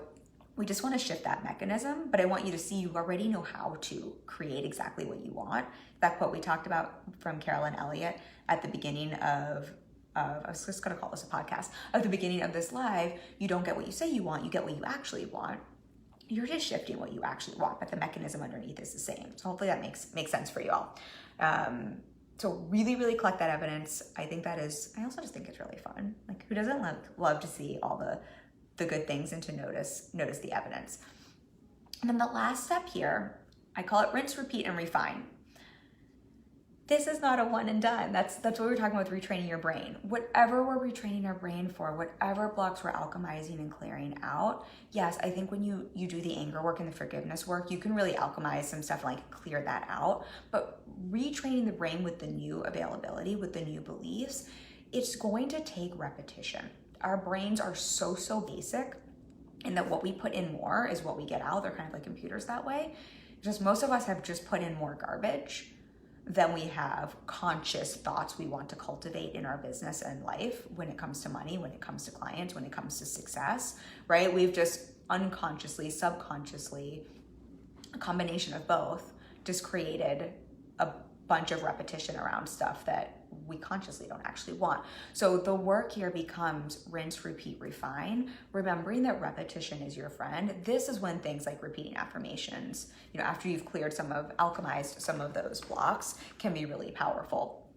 we just want to shift that mechanism, but I want you to see you already know how to create exactly what you want. That quote we talked about from Carolyn Elliott at the beginning of I was just going to call this a podcast, at the beginning of this live, you don't get what you say you want, you get what you actually want. You're just shifting what you actually want, but the mechanism underneath is the same. So hopefully that makes sense for you all. So really, really collect that evidence. I also just think it's really fun. Like, who doesn't love to see all the good things and to notice the evidence? And then the last step here, I call it rinse, repeat, and refine. This is not a one and done. That's what we're talking about with retraining your brain. Whatever we're retraining our brain for, whatever blocks we're alchemizing and clearing out, yes, I think when you do the anger work and the forgiveness work, you can really alchemize some stuff and like clear that out. But retraining the brain with the new availability, with the new beliefs, it's going to take repetition. Our brains are so basic, and that what we put in more is what we get out. They're kind of like computers that way. Just most of us have just put in more garbage than we have conscious thoughts we want to cultivate in our business and life when it comes to money, when it comes to clients, when it comes to success, right? We've just unconsciously, subconsciously, a combination of both, just created bunch of repetition around stuff that we consciously don't actually want. So the work here becomes rinse, repeat, refine, remembering that repetition is your friend. This is when things like repeating affirmations, after you've alchemized some of those blocks, can be really powerful.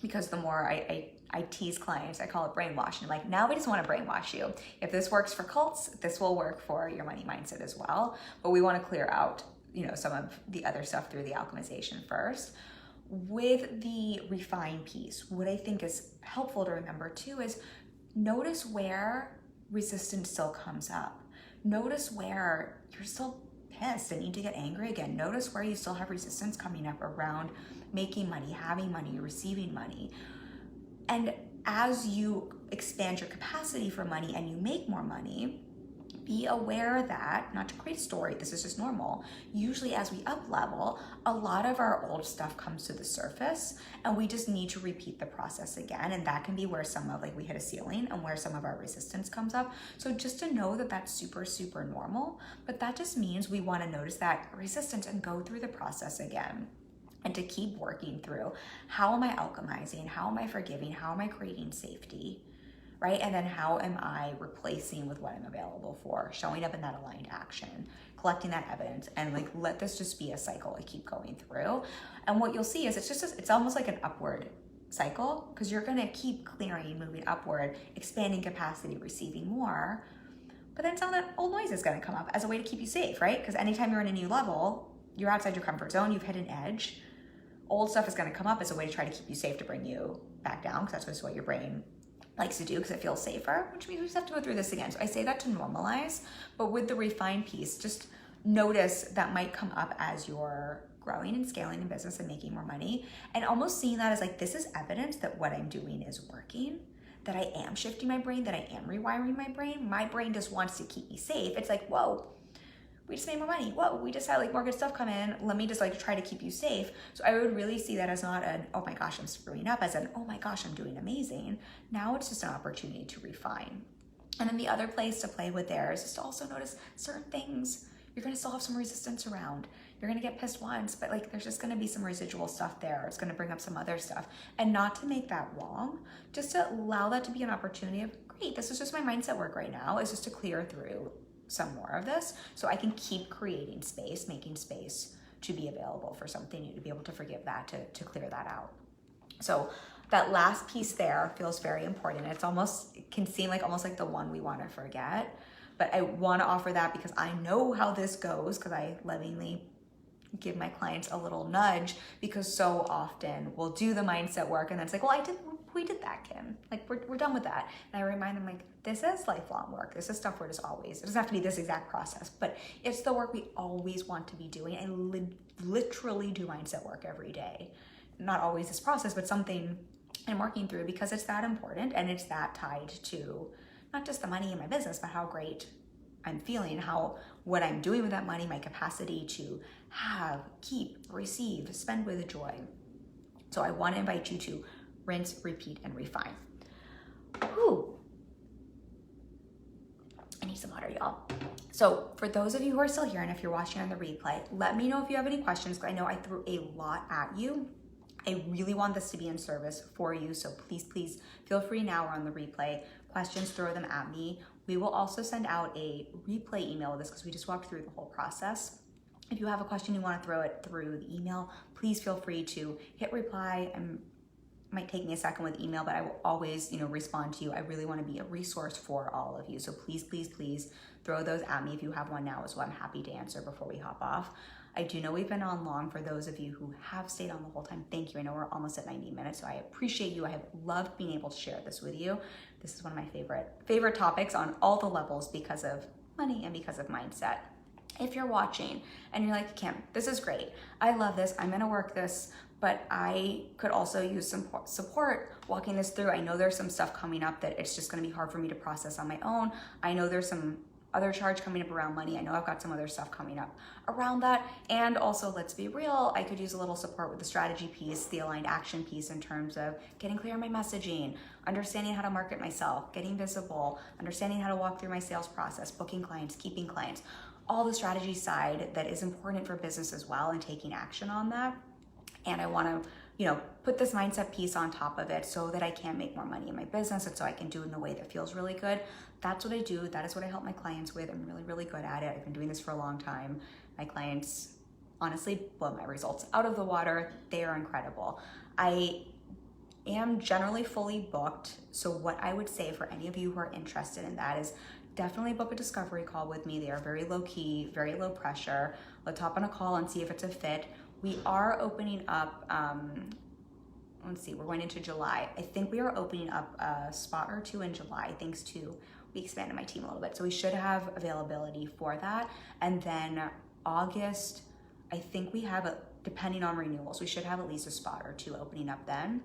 Because the more I tease clients, I call it brainwashing. Like, now we just want to brainwash you. If this works for cults, this will work for your money mindset as well. But we want to clear out, some of the other stuff through the alchemization first. With the refine piece, what I think is helpful to remember too is notice where resistance still comes up. Notice where you're still pissed and need to get angry again. Notice where you still have resistance coming up around making money, having money, receiving money. And as you expand your capacity for money and you make more money, be aware that, not to create a story, this is just normal, usually as we up level, a lot of our old stuff comes to the surface and we just need to repeat the process again. And that can be where we hit a ceiling and where some of our resistance comes up. So just to know that that's super, super normal, but that just means we want to notice that resistance and go through the process again. And to keep working through, how am I alchemizing? How am I forgiving? How am I creating safety? Right? And then how am I replacing with what I'm available for? Showing up in that aligned action, collecting that evidence, and let this just be a cycle I keep going through. And what you'll see is it's almost like an upward cycle, because you're gonna keep clearing, moving upward, expanding capacity, receiving more. But then some of that old noise is gonna come up as a way to keep you safe, right? Because anytime you're in a new level, you're outside your comfort zone, you've hit an edge, old stuff is gonna come up as a way to try to keep you safe, to bring you back down, because that's just what your brain likes to do, because it feels safer, which means we just have to go through this again. So I say that to normalize, but with the refine piece, just notice that might come up as you're growing and scaling in business and making more money, and almost seeing that as this is evidence that what I'm doing is working, that I am shifting my brain, that I am rewiring my brain. My brain just wants to keep me safe. It's like, whoa, we just made more money. Whoa, we just had more good stuff come in. Let me just try to keep you safe. So I would really see that as not an, oh my gosh, I'm screwing up, as an, oh my gosh, I'm doing amazing. Now it's just an opportunity to refine. And then the other place to play with there is just to also notice certain things you're gonna still have some resistance around. You're gonna get pissed once, but there's just gonna be some residual stuff there. It's gonna bring up some other stuff. And not to make that wrong, just to allow that to be an opportunity of, great, this is just my mindset work right now, is just to clear through some more of this, so I can keep creating space, making space to be available for something new, to be able to forgive that, to clear that out. So that last piece there feels very important. It can seem almost like the one we want to forget, but I want to offer that because I know how this goes, because I lovingly give my clients a little nudge, because so often we'll do the mindset work and then it's well, we did that, Kim. We're done with that. And I remind them this is lifelong work. This is stuff we're just always, it doesn't have to be this exact process, but it's the work we always want to be doing. I literally do mindset work every day. Not always this process, but something I'm working through, because it's that important and it's that tied to not just the money in my business, but how great I'm feeling, how what I'm doing with that money, my capacity to have, keep, receive, spend with joy. So I want to invite you to rinse, repeat, and refine. Whew. I need some water, y'all. So for those of you who are still here, and if you're watching on the replay, let me know if you have any questions, because I know I threw a lot at you. I really want this to be in service for you, so please, please feel free now or on the replay. Questions, throw them at me. We will also send out a replay email of this, because we just walked through the whole process. If you have a question, you want to throw it through the email, please feel free to hit reply. Might take me a second with email, but I will always, respond to you. I really want to be a resource for all of you. So please, please, please throw those at me if you have one now as well. I'm happy to answer before we hop off. I do know we've been on long. For those of you who have stayed on the whole time, thank you. I know we're almost at 90 minutes, so I appreciate you. I have loved being able to share this with you. This is one of my favorite topics on all the levels, because of money and because of mindset. If you're watching and you're like, Kim, this is great. I love this. I'm gonna work this, but I could also use some support walking this through. I know there's some stuff coming up that it's just gonna be hard for me to process on my own. I know there's some other charge coming up around money. I know I've got some other stuff coming up around that. And also, let's be real, I could use a little support with the strategy piece, the aligned action piece, in terms of getting clear on my messaging, understanding how to market myself, getting visible, understanding how to walk through my sales process, booking clients, keeping clients, all the strategy side that is important for business as well, and taking action on that. And I want to put this mindset piece on top of it so that I can make more money in my business and so I can do it in a way that feels really good. That's what I do. That is what I help my clients with. I'm really, really good at it. I've been doing this for a long time. My clients honestly blow my results out of the water. They are incredible. I am generally fully booked. So what I would say for any of you who are interested in that is definitely book a discovery call with me. They are very low key, very low pressure. Let's hop on a call and see if it's a fit. We are opening up, let's see, we're going into July. I think we are opening up a spot or two in July, thanks to, we expanded my team a little bit. So we should have availability for that. And then August, I think we have, depending on renewals, we should have at least a spot or two opening up then.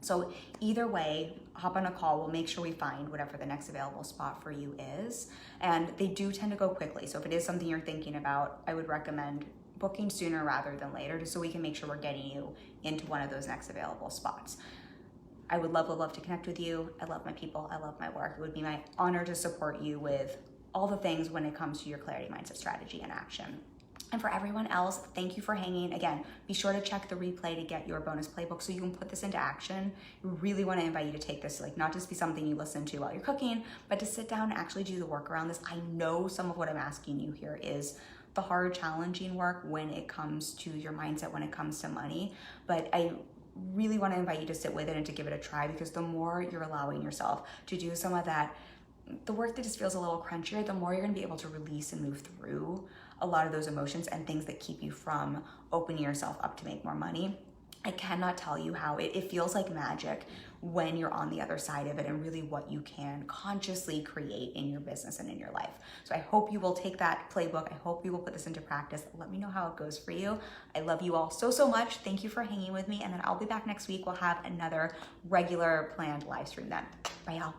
So either way, hop on a call. We'll make sure we find whatever the next available spot for you is. And they do tend to go quickly. So if it is something you're thinking about, I would recommend booking sooner rather than later, just so we can make sure we're getting you into one of those next available spots. I would love to connect with you. I love my people. I love my work. It would be my honor to support you with all the things when it comes to your clarity mindset strategy and action. And for everyone else, thank you for hanging. Again, be sure to check the replay to get your bonus playbook so you can put this into action. We really want to invite you to take this, not just be something you listen to while you're cooking, but to sit down and actually do the work around this. I know some of what I'm asking you here is the hard, challenging work when it comes to your mindset, when it comes to money, but I really want to invite you to sit with it and to give it a try, because the more you're allowing yourself to do some of that, the work that just feels a little crunchier, the more you're going to be able to release and move through a lot of those emotions and things that keep you from opening yourself up to make more money. I cannot tell you how it feels like magic when you're on the other side of it, and really what you can consciously create in your business and in your life. So I hope you will take that playbook. I hope you will put this into practice. Let me know how it goes for you. I love you all so much. Thank you for hanging with me. And then I'll be back next week. We'll have another regular planned live stream then. Bye, y'all.